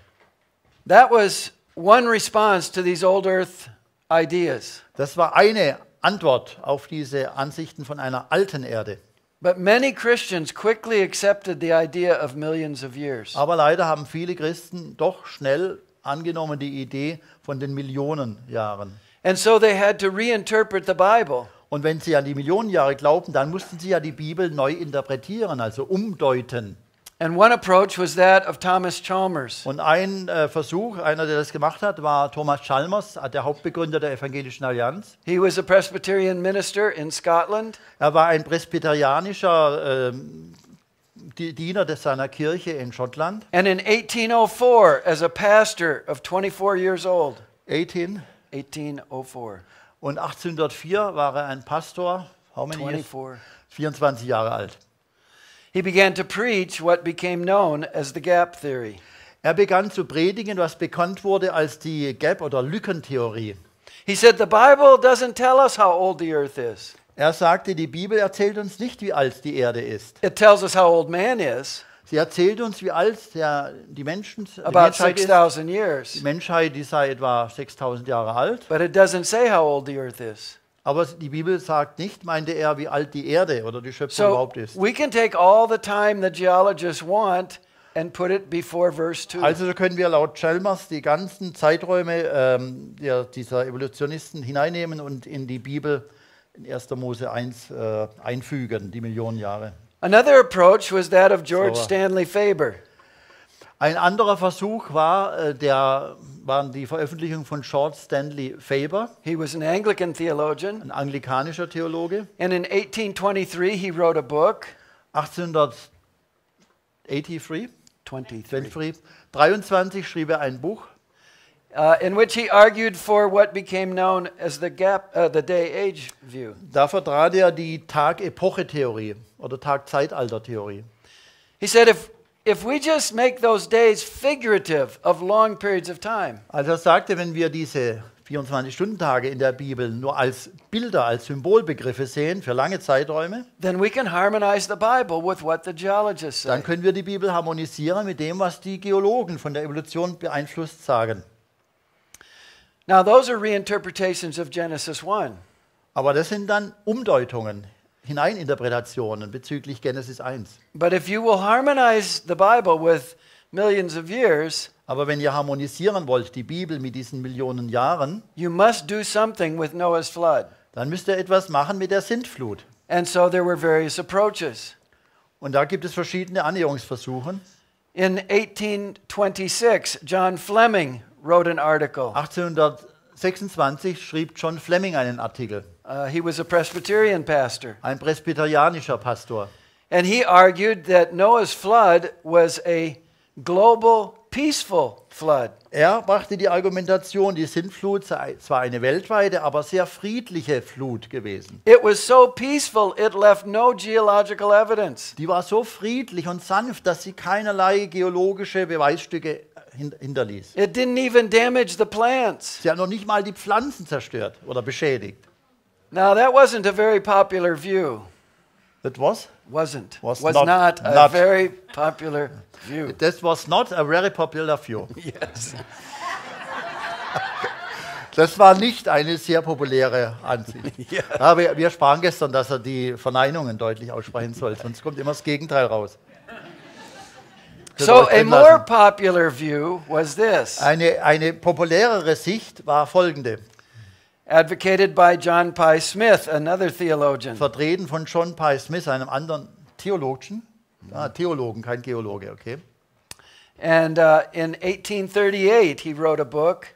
Speaker 1: That was one response to these old earth ideas.
Speaker 2: Das war eine Antwort auf diese Ansichten von einer alten Erde.
Speaker 1: But many Christians quickly accepted the idea of millions of years.
Speaker 2: Aber leider haben viele Christen doch schnell angenommen die Idee von den Millionen Jahren.
Speaker 1: And so they had to reinterpret the Bible.
Speaker 2: Und wenn sie an die Millionen Jahre glaubten, dann mussten sie ja die Bibel neu interpretieren, also umdeuten.
Speaker 1: And one approach was that of Thomas Chalmers.
Speaker 2: Und ein Versuch, einer, der das gemacht hat, war Thomas Chalmers, der Hauptbegründer der Evangelischen Allianz.
Speaker 1: He was a Presbyterian minister in Scotland.
Speaker 2: Er war ein presbyterianischer Diener seiner Kirche in Schottland.
Speaker 1: And in 1804, as a pastor of 24 years old, 1804,
Speaker 2: Und 1804 war er ein Pastor, how many years?
Speaker 1: 24,
Speaker 2: 24 Jahre alt.
Speaker 1: he began to preach what became known as the gap theory.
Speaker 2: Er begann zu predigen, was bekannt wurde als die Gap- oder Lückentheorie.
Speaker 1: He said, the Bible doesn't tell us how old the earth is.
Speaker 2: Er sagte, die Bibel erzählt uns nicht, wie alt die Erde ist.
Speaker 1: It tells us how old man is,
Speaker 2: Sie erzählt uns, wie alt die Menschheit ist.
Speaker 1: about 6,000 years.
Speaker 2: Die Menschheit, die sei etwa 6000 Jahre alt.
Speaker 1: But it doesn't say how old the earth is.
Speaker 2: Aber die Bibel sagt nicht, meinte er, wie alt die Erde oder die Schöpfung
Speaker 1: So
Speaker 2: überhaupt ist.
Speaker 1: we can take all the time the geologists want and put it before verse 2.
Speaker 2: Also so können wir laut Chalmers die ganzen Zeiträume dieser Evolutionisten hineinnehmen und in die Bibel in 1. Mose 1 einfügen, die Millionen Jahre.
Speaker 1: Another approach was that of George
Speaker 2: So,
Speaker 1: Stanley Faber.
Speaker 2: Ein anderer Versuch waren die Veröffentlichungen von George Stanley Faber,
Speaker 1: He was an Anglican theologian,
Speaker 2: ein anglikanischer Theologe.
Speaker 1: and in 1823 he wrote a book,
Speaker 2: 23 schrieb er ein Buch,
Speaker 1: in which he argued for what became known as the day-age view.
Speaker 2: da vertrat er die Tag-Epoche-Theorie oder Tag-Zeitalter-Theorie.
Speaker 1: He said, if we just make those days figurative of long periods of time,
Speaker 2: Also er sagte, wenn wir diese 24-Stunden-Tage in der Bibel nur als Bilder, als Symbolbegriffe sehen für lange Zeiträume,
Speaker 1: then we can harmonize the Bible with what the geologists say.
Speaker 2: dann können wir die Bibel harmonisieren mit dem, was die Geologen von der Evolution beeinflusst sagen.
Speaker 1: Now, those are reinterpretations of Genesis 1.
Speaker 2: Aber das sind dann Umdeutungen, Hineininterpretationen bezüglich Genesis 1.
Speaker 1: But if you will harmonize the Bible with millions of years,
Speaker 2: Aber wenn ihr harmonisieren wollt, die Bibel mit diesen Millionen Jahren,
Speaker 1: you must do something with Noah's flood.
Speaker 2: dann müsst ihr etwas machen mit der Sintflut.
Speaker 1: And so there were various approaches.
Speaker 2: Und da gibt es verschiedene Annäherungsversuche.
Speaker 1: In 1826, John Fleming wrote an article.
Speaker 2: 1826 schrieb John Fleming einen Artikel,
Speaker 1: He was a Presbyterian pastor.
Speaker 2: ein presbyterianischer Pastor.
Speaker 1: And he argued that Noah's flood was a global, peaceful flood.
Speaker 2: Er brachte die Argumentation, die Sintflut sei zwar eine weltweite, aber sehr friedliche Flut gewesen.
Speaker 1: It was so peaceful, it left no geological evidence.
Speaker 2: Die war so friedlich und sanft, dass sie keinerlei geologische Beweisstücke hinterließ.
Speaker 1: It didn't even damage the plants.
Speaker 2: Sie hat noch nicht mal die Pflanzen zerstört oder beschädigt.
Speaker 1: Now, that wasn't a very popular view.
Speaker 2: That was?
Speaker 1: Was
Speaker 2: Was
Speaker 1: not a
Speaker 2: not.
Speaker 1: very popular view.
Speaker 2: That was not a very popular view.
Speaker 1: Yes.
Speaker 2: Das war nicht eine sehr populäre Ansicht.
Speaker 1: Ja.
Speaker 2: Ja, wir sprachen gestern, dass er die Verneinungen deutlich aussprechen soll, sonst kommt immer das Gegenteil raus.
Speaker 1: So a more popular view was this,
Speaker 2: Eine populärere Sicht war folgende,
Speaker 1: advocated by John Pye Smith, another theologian.
Speaker 2: vertreten von John Pye Smith, einem anderen Theologen, Theologen, kein Geologe, okay.
Speaker 1: And in 1838, he wrote a book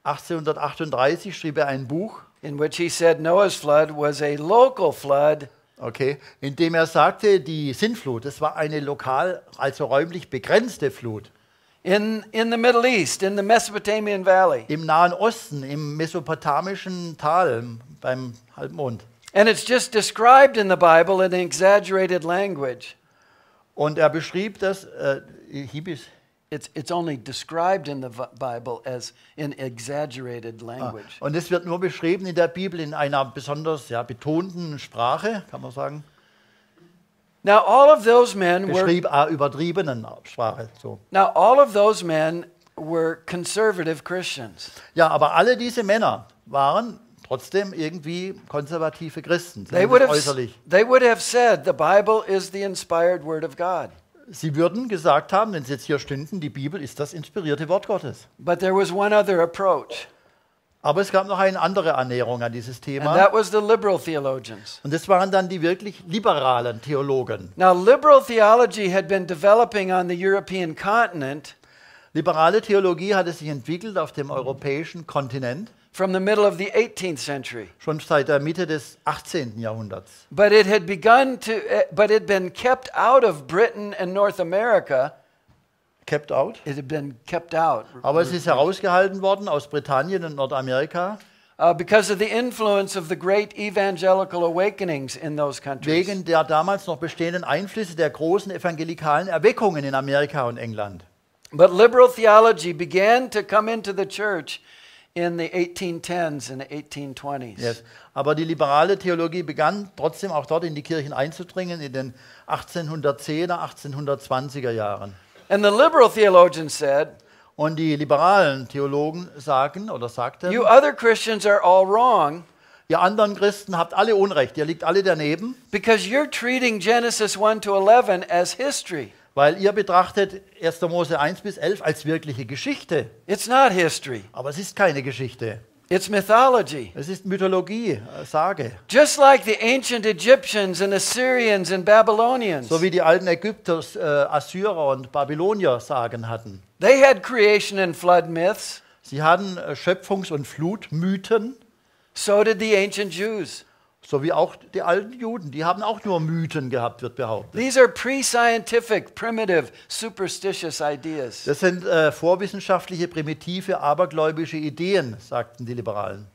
Speaker 2: 1838 schrieb er ein Buch,
Speaker 1: in which he said Noah's flood was a local flood
Speaker 2: okay, in dem er sagte, die Sintflut, das war eine lokal, also räumlich begrenzte Flut.
Speaker 1: in the Middle East, in the Mesopotamian Valley.
Speaker 2: Im Nahen Osten, im mesopotamischen Tal, beim Halbmond.
Speaker 1: And it's just described in the Bible in exaggerated language.
Speaker 2: Und er beschrieb das,
Speaker 1: It's only described in the Bible as in exaggerated language.
Speaker 2: und es wird nur beschrieben in der Bibel in einer besonders betonten Sprache, kann man sagen.
Speaker 1: Now all of those men were
Speaker 2: Beschrieb übertriebenen Sprache. So.
Speaker 1: Now all of those men were conservative Christians.
Speaker 2: Ja, aber alle diese Männer waren trotzdem irgendwie konservative Christen,
Speaker 1: They
Speaker 2: zumindest äußerlich.
Speaker 1: would have said the Bible is the inspired word of God.
Speaker 2: Sie würden gesagt haben, wenn sie jetzt hier stünden, die Bibel ist das inspirierte Wort Gottes.
Speaker 1: But there was one other approach,
Speaker 2: Aber es gab noch eine andere Annäherung an dieses
Speaker 1: and
Speaker 2: Thema.
Speaker 1: that was the liberal theologians.
Speaker 2: Und das waren dann die wirklich liberalen Theologen.
Speaker 1: Now liberal theology had been developing on the European continent
Speaker 2: Liberale Theologie hatte sich entwickelt auf dem europäischen Kontinent,
Speaker 1: from the middle of the 18th century.
Speaker 2: schon seit der Mitte des 18. Jahrhunderts.
Speaker 1: But it had been kept out of Britain and North America.
Speaker 2: Kept out.
Speaker 1: It had been kept out
Speaker 2: Aber es ist herausgehalten worden aus Britannien und Nordamerika
Speaker 1: because of the influence of the great evangelical awakenings in those countries.
Speaker 2: wegen der damals noch bestehenden Einflüsse der großen evangelikalen Erweckungen in Amerika und England.
Speaker 1: But liberal theology began to come into the church in the 1810s and 1820s.
Speaker 2: Yes. Aber die liberale Theologie begann trotzdem auch dort in die Kirchen einzudringen in den 1810er, 1820er Jahren.
Speaker 1: And the liberal theologians said,
Speaker 2: Und die liberalen Theologen sagten,
Speaker 1: you other Christians are all wrong
Speaker 2: ihr anderen Christen habt alle Unrecht, ihr liegt alle daneben,
Speaker 1: because you're treating Genesis 1 to 11 as history.
Speaker 2: weil ihr betrachtet 1. Mose 1 bis 11 als wirkliche Geschichte.
Speaker 1: It's not history.
Speaker 2: Aber es ist keine Geschichte.
Speaker 1: It's mythology.
Speaker 2: Es ist Mythologie, Sage.
Speaker 1: Just like the ancient Egyptians and Assyrians and Babylonians.
Speaker 2: So wie die alten Ägypter, Assyrer und Babylonier Sagen hatten.
Speaker 1: They had creation and flood myths.
Speaker 2: Sie hatten Schöpfungs- und Flutmythen,
Speaker 1: So did the ancient Jews.
Speaker 2: so wie auch die alten Juden. Die haben auch nur Mythen gehabt, wird behauptet.
Speaker 1: These are pre-scientific, primitive, superstitious ideas.
Speaker 2: Das sind vorwissenschaftliche, primitive, abergläubische Ideen, sagten die Liberalen.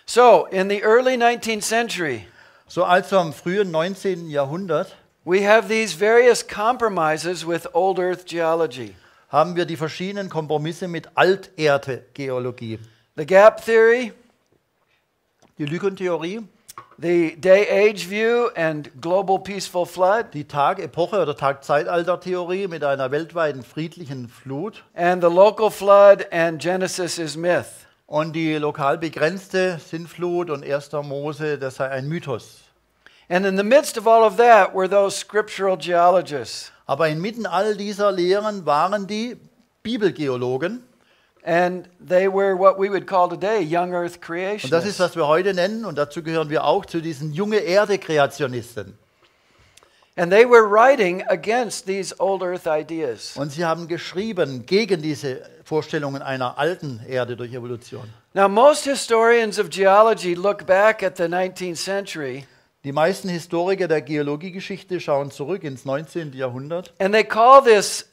Speaker 1: So, in the early 19th century,
Speaker 2: So also im frühen 19. Jahrhundert
Speaker 1: we have these various compromises with old earth geology.
Speaker 2: haben wir die verschiedenen Kompromisse mit Alterde-Geologie.
Speaker 1: The gap theory,
Speaker 2: Die Lückentheorie,
Speaker 1: the day-age view and global peaceful flood,
Speaker 2: die Tag-Epoche- oder Tag-Zeitalter-Theorie mit einer weltweiten friedlichen Flut
Speaker 1: and the local flood and Genesis is myth.
Speaker 2: und die lokal begrenzte Sintflut und 1. Mose, das sei ein Mythos.
Speaker 1: And in the midst of all of that were those scriptural geologists.
Speaker 2: Aber inmitten all dieser Lehren waren die Bibelgeologen.
Speaker 1: And they were what we would call today young earth
Speaker 2: Und das ist,
Speaker 1: creationists.
Speaker 2: was wir heute nennen, und dazu gehören wir auch, zu diesen junge Erde-Kreationisten.
Speaker 1: And they were writing against these old earth ideas.
Speaker 2: Und sie haben geschrieben gegen diese Vorstellungen einer alten Erde durch Evolution.
Speaker 1: Now, most historians of geology look back at the 19th century
Speaker 2: Die meisten Historiker der Geologiegeschichte schauen zurück ins 19. Jahrhundert
Speaker 1: and they call this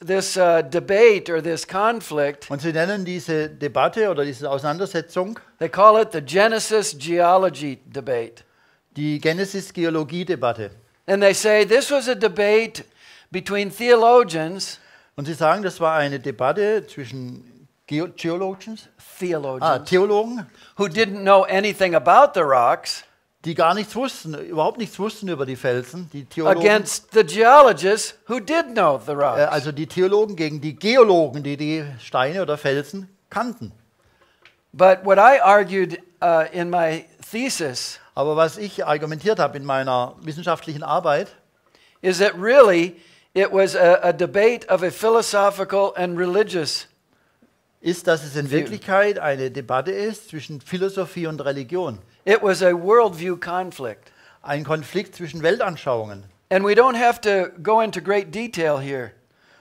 Speaker 1: debate or this conflict,
Speaker 2: und sie nennen diese Debatte oder diese Auseinandersetzung
Speaker 1: they call it the Genesis geology debate.
Speaker 2: die Genesis-Geologie-Debatte.
Speaker 1: And they say this was a debate between theologians,
Speaker 2: Und sie sagen, das war eine Debatte zwischen Theologen,
Speaker 1: who didn't know anything about the rocks,
Speaker 2: die gar nichts wussten, überhaupt nichts wussten über die Felsen, die Theologen,
Speaker 1: against the geologists who did know the rocks.
Speaker 2: also die Theologen gegen die Geologen, die die Steine oder Felsen kannten.
Speaker 1: But what I argued in my thesis
Speaker 2: Aber was ich argumentiert habe in meiner wissenschaftlichen Arbeit,
Speaker 1: is that really it was a debate of a philosophical and religious.
Speaker 2: ist, dass es in Wirklichkeit eine Debatte ist zwischen Philosophie und Religion.
Speaker 1: It was a worldview conflict.
Speaker 2: Ein Konflikt zwischen Weltanschauungen.
Speaker 1: And we don't have to go into great detail here,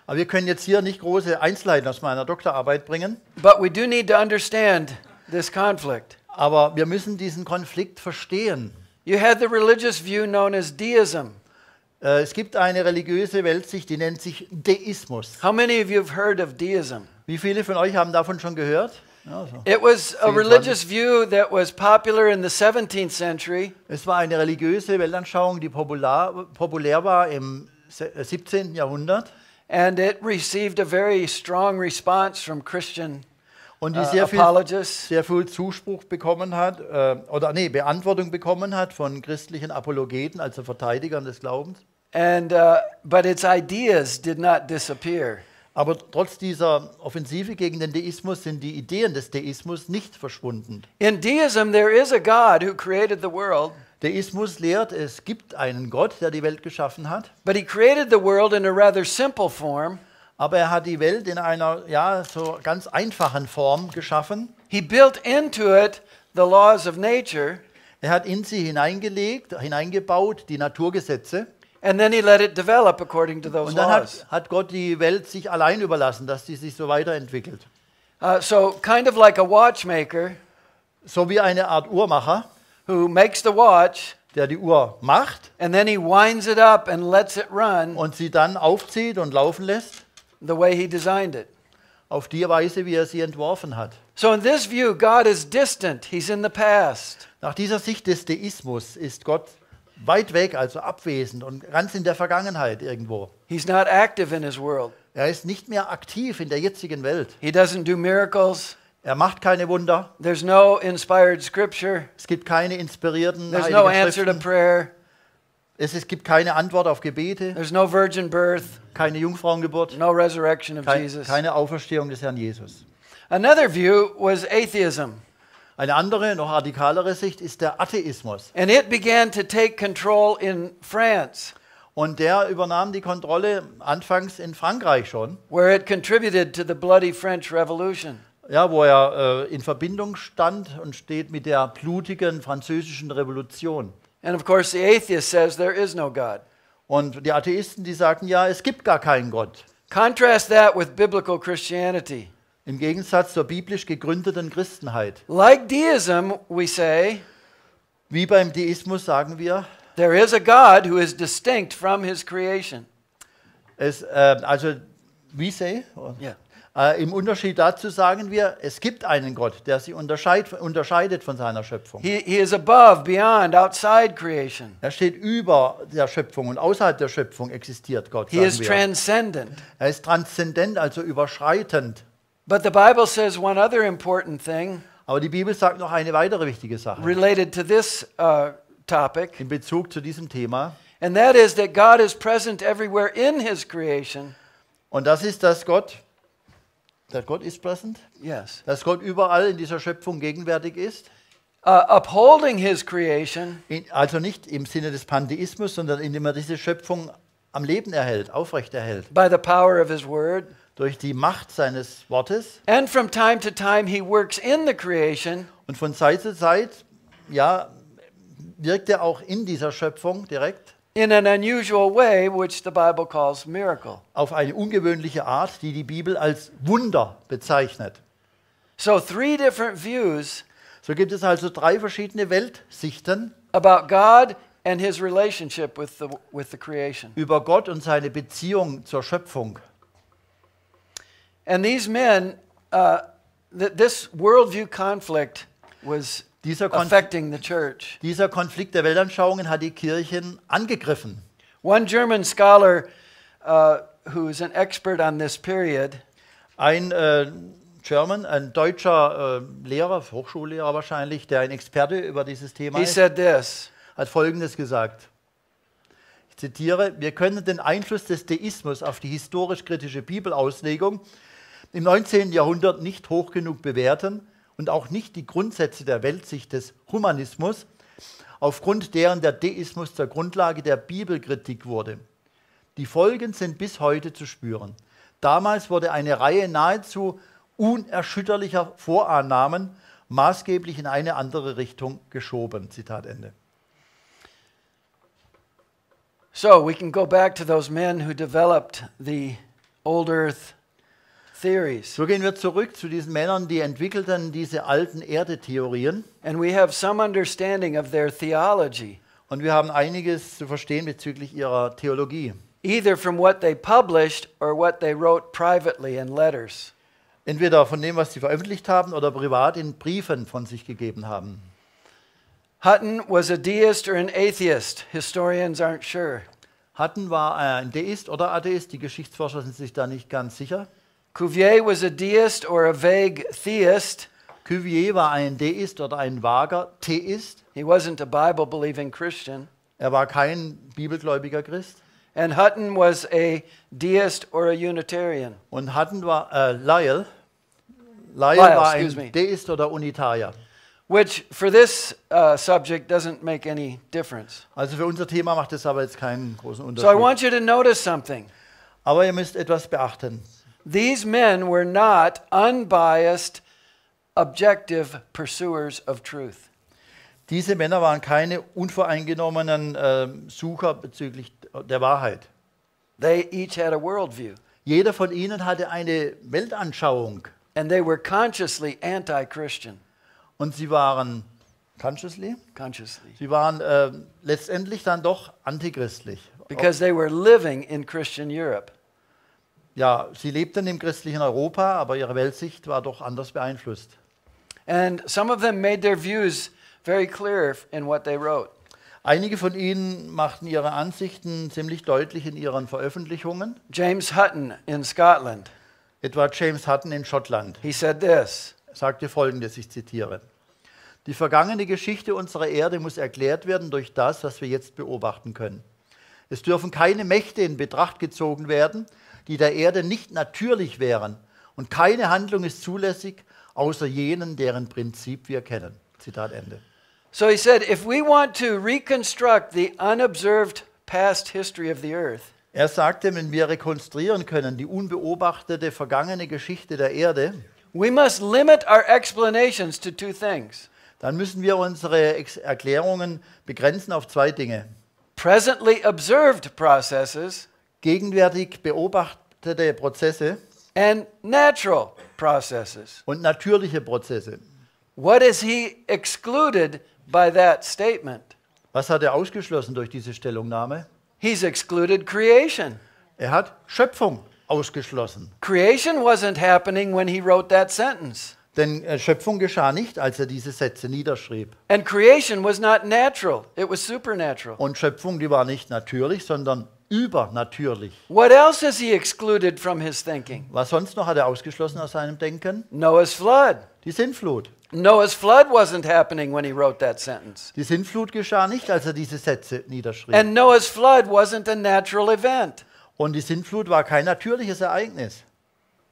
Speaker 2: Aber wir können jetzt hier nicht große Einzelheiten aus meiner Doktorarbeit bringen,
Speaker 1: but we do need to understand this conflict.
Speaker 2: aber wir müssen diesen Konflikt verstehen.
Speaker 1: You had the religious view known as deism.
Speaker 2: Es gibt eine religiöse Weltsicht, die nennt sich Deismus.
Speaker 1: How many of you have heard of deism?
Speaker 2: Wie viele von euch haben davon schon gehört? Ja, so.
Speaker 1: It was a
Speaker 2: 10,
Speaker 1: religious view that was popular in the 17th century,
Speaker 2: Es war eine religiöse Weltanschauung, die populär war im 17. Jahrhundert
Speaker 1: and it received a very strong response from Christian
Speaker 2: und die sehr
Speaker 1: apologists.
Speaker 2: viel Zuspruch bekommen hat, Beantwortung bekommen hat von christlichen Apologeten, also Verteidigern des Glaubens.
Speaker 1: And but its ideas did not disappear.
Speaker 2: Aber trotz dieser Offensive gegen den Deismus sind die Ideen des Deismus nicht verschwunden.
Speaker 1: In deism, there is a God who created the world,
Speaker 2: Deismus lehrt, es gibt einen Gott, der die Welt geschaffen hat,
Speaker 1: but he created the world in a rather simple form.
Speaker 2: aber er hat die Welt in einer so ganz einfachen Form geschaffen.
Speaker 1: He built into it the laws of nature,
Speaker 2: Er hat in sie hineingebaut die Naturgesetze.
Speaker 1: and then he let it develop according to those
Speaker 2: Und dann
Speaker 1: laws.
Speaker 2: hat Gott die Welt sich allein überlassen, dass die sich so weiterentwickelt.
Speaker 1: So kind of like a watchmaker
Speaker 2: So wie eine Art Uhrmacher,
Speaker 1: who makes the watch,
Speaker 2: der die Uhr macht
Speaker 1: and then he winds it up and lets it run
Speaker 2: und sie dann aufzieht und laufen lässt,
Speaker 1: the way he designed it.
Speaker 2: auf die Weise, wie er sie entworfen hat.
Speaker 1: So in this view, God is distant. He's in the past.
Speaker 2: Nach dieser Sicht des Deismus ist Gott weit weg, also abwesend und ganz in der Vergangenheit irgendwo.
Speaker 1: He's not active in his world.
Speaker 2: Er ist nicht mehr aktiv in der jetzigen Welt.
Speaker 1: He doesn't do miracles.
Speaker 2: Er macht keine Wunder.
Speaker 1: There's no inspired scripture.
Speaker 2: Es gibt keine inspirierten
Speaker 1: There's no
Speaker 2: heiligen
Speaker 1: answer to
Speaker 2: Schriften.
Speaker 1: prayer.
Speaker 2: Es gibt keine Antwort auf Gebete,
Speaker 1: There's no virgin birth,
Speaker 2: keine Jungfrauengeburt,
Speaker 1: no resurrection of Jesus.
Speaker 2: keine Auferstehung des Herrn Jesus.
Speaker 1: Another view was atheism,
Speaker 2: Eine andere, noch radikalere Sicht ist der Atheismus.
Speaker 1: and it began to take control in France,
Speaker 2: Und der übernahm die Kontrolle anfangs in Frankreich schon,
Speaker 1: where it contributed to the bloody French Revolution.
Speaker 2: ja, wo er in Verbindung stand und steht mit der blutigen französischen Revolution.
Speaker 1: And of course, the atheist says there is no God.
Speaker 2: Und die Atheisten, die sagten, ja, es gibt gar keinen Gott.
Speaker 1: Contrast that with biblical Christianity.
Speaker 2: Im Gegensatz zur biblisch gegründeten Christenheit.
Speaker 1: Like deism, we say,
Speaker 2: Wie beim Deismus sagen wir,
Speaker 1: there is a God who is distinct from his creation.
Speaker 2: Im Unterschied dazu sagen wir, es gibt einen Gott, der sich unterscheidet von seiner Schöpfung.
Speaker 1: He is above, beyond, outside creation.
Speaker 2: Er steht über der Schöpfung und außerhalb der Schöpfung existiert Gott,
Speaker 1: He is
Speaker 2: sagen wir.
Speaker 1: transcendent.
Speaker 2: Er ist transzendent, also überschreitend.
Speaker 1: But the Bible says one other important thing
Speaker 2: Aber die Bibel sagt noch eine weitere wichtige Sache
Speaker 1: related to this topic,
Speaker 2: in Bezug zu diesem Thema.
Speaker 1: and that is that God is present everywhere in his creation.
Speaker 2: Und das ist, dass Gott ist present,
Speaker 1: Yes.
Speaker 2: dass Gott überall in dieser Schöpfung gegenwärtig ist.
Speaker 1: Upholding his creation
Speaker 2: Also nicht im Sinne des Pantheismus, sondern indem er diese Schöpfung am Leben erhält, aufrechterhält.
Speaker 1: by the power of his word,
Speaker 2: durch die Macht seines Wortes.
Speaker 1: And from time to time he works in the creation
Speaker 2: Und von Zeit zu Zeit, ja, wirkt er auch in dieser Schöpfung direkt
Speaker 1: in an unusual way, which the Bible calls miracle.
Speaker 2: auf eine ungewöhnliche Art, die die Bibel als Wunder bezeichnet.
Speaker 1: So 3 different views
Speaker 2: So gibt es also 3 verschiedene Weltsichten
Speaker 1: about God and his relationship with the creation.
Speaker 2: über Gott und seine Beziehung zur Schöpfung.
Speaker 1: And these men, this worldview conflict was affecting the church.
Speaker 2: Dieser Konflikt der Weltanschauungen hat die Kirchen angegriffen.
Speaker 1: One German scholar who's an expert on this period
Speaker 2: Ein deutscher Lehrer, Hochschullehrer wahrscheinlich, der ein Experte über dieses Thema
Speaker 1: he
Speaker 2: ist,
Speaker 1: said this.
Speaker 2: hat Folgendes gesagt. Ich zitiere: Wir können den Einfluss des Deismus auf die historisch-kritische Bibelauslegung im 19. Jahrhundert nicht hoch genug bewerten und auch nicht die Grundsätze der Weltsicht des Humanismus, aufgrund deren der Deismus zur Grundlage der Bibelkritik wurde. Die Folgen sind bis heute zu spüren. Damals wurde eine Reihe nahezu unerschütterlicher Vorannahmen maßgeblich in eine andere Richtung geschoben. Zitat Ende.
Speaker 1: So we can go back to those men who developed the old earth theories.
Speaker 2: So gehen wir zurück zu diesen Männern, die entwickelten diese alten Erde-Theorien.
Speaker 1: And we have some understanding of their theology,
Speaker 2: Und wir haben einiges zu verstehen bezüglich ihrer Theologie.
Speaker 1: either from what they published or what they wrote privately in letters.
Speaker 2: Entweder von dem, was sie veröffentlicht haben oder privat in Briefen von sich gegeben haben.
Speaker 1: Hutton was a deist or an atheist. Historians aren't sure.
Speaker 2: Hutton war ein Deist oder Atheist, die Geschichtsforscher sind sich da nicht ganz sicher.
Speaker 1: Cuvier was a deist or a vague theist.
Speaker 2: Cuvier war ein Deist oder ein vager Theist.
Speaker 1: He wasn't a Bible-believing Christian.
Speaker 2: Er war kein bibelgläubiger Christ.
Speaker 1: And Hutton was a deist or a Unitarian.
Speaker 2: Und Hutton war Lyell. Lyell
Speaker 1: Lyell,
Speaker 2: war
Speaker 1: excuse me.
Speaker 2: ein Deist oder Unitarier.
Speaker 1: Which, for this subject, doesn't make any difference.
Speaker 2: Also für unser Thema macht es aber jetzt keinen großen
Speaker 1: So I
Speaker 2: Unterschied.
Speaker 1: want you to notice something.
Speaker 2: Aber ihr müsst etwas beachten.
Speaker 1: These men were not unbiased, objective pursuers of truth.
Speaker 2: Diese Männer waren keine unvoreingenommenen Sucher bezüglich der Wahrheit.
Speaker 1: They each had a worldview,
Speaker 2: Jeder von ihnen hatte eine Weltanschauung
Speaker 1: and they were consciously anti-Christian.
Speaker 2: und sie waren letztendlich dann doch antichristlich.
Speaker 1: Because they were living in Christian Europe.
Speaker 2: Ja, sie lebten im christlichen Europa, aber ihre Weltsicht war doch anders beeinflusst.
Speaker 1: And some of them made their views very clear in what they wrote.
Speaker 2: Einige von ihnen machten ihre Ansichten ziemlich deutlich in ihren Veröffentlichungen.
Speaker 1: James Hutton in Scotland,
Speaker 2: Etwa James Hutton in Schottland
Speaker 1: he said this.
Speaker 2: sagte Folgendes, ich zitiere: Die vergangene Geschichte unserer Erde muss erklärt werden durch das, was wir jetzt beobachten können. Es dürfen keine Mächte in Betracht gezogen werden, die der Erde nicht natürlich wären, und keine Handlung ist zulässig, außer jenen, deren Prinzip wir kennen. Zitat Ende.
Speaker 1: So he said, if we want to reconstruct the unobserved past history of the earth,
Speaker 2: Er sagte, wenn wir rekonstruieren können die unbeobachtete vergangene Geschichte der Erde,
Speaker 1: we must limit our explanations to 2 things.
Speaker 2: dann müssen wir unsere Erklärungen begrenzen auf 2 Dinge.
Speaker 1: Presently observed processes
Speaker 2: Gegenwärtig beobachtete Prozesse
Speaker 1: and natural processes.
Speaker 2: und natürliche Prozesse.
Speaker 1: What is he excluded by that statement?
Speaker 2: Was hat er ausgeschlossen durch diese Stellungnahme?
Speaker 1: He's excluded creation.
Speaker 2: Er hat Schöpfung ausgeschlossen.
Speaker 1: Creation wasn't happening when he wrote that sentence.
Speaker 2: Denn Schöpfung geschah nicht, als er diese Sätze niederschrieb.
Speaker 1: And creation was not natural, it was supernatural.
Speaker 2: Und Schöpfung, die war nicht natürlich, sondern übernatürlich.
Speaker 1: What else is he excluded from his thinking?
Speaker 2: Was sonst noch hat er ausgeschlossen aus seinem Denken?
Speaker 1: Noah's flood.
Speaker 2: Die Sintflut.
Speaker 1: Noah's flood wasn't happening when he wrote that sentence.
Speaker 2: Die Sintflut geschah nicht, als er diese Sätze niederschrieb.
Speaker 1: And Noah's flood wasn't a natural event.
Speaker 2: Und die Sintflut war kein natürliches Ereignis.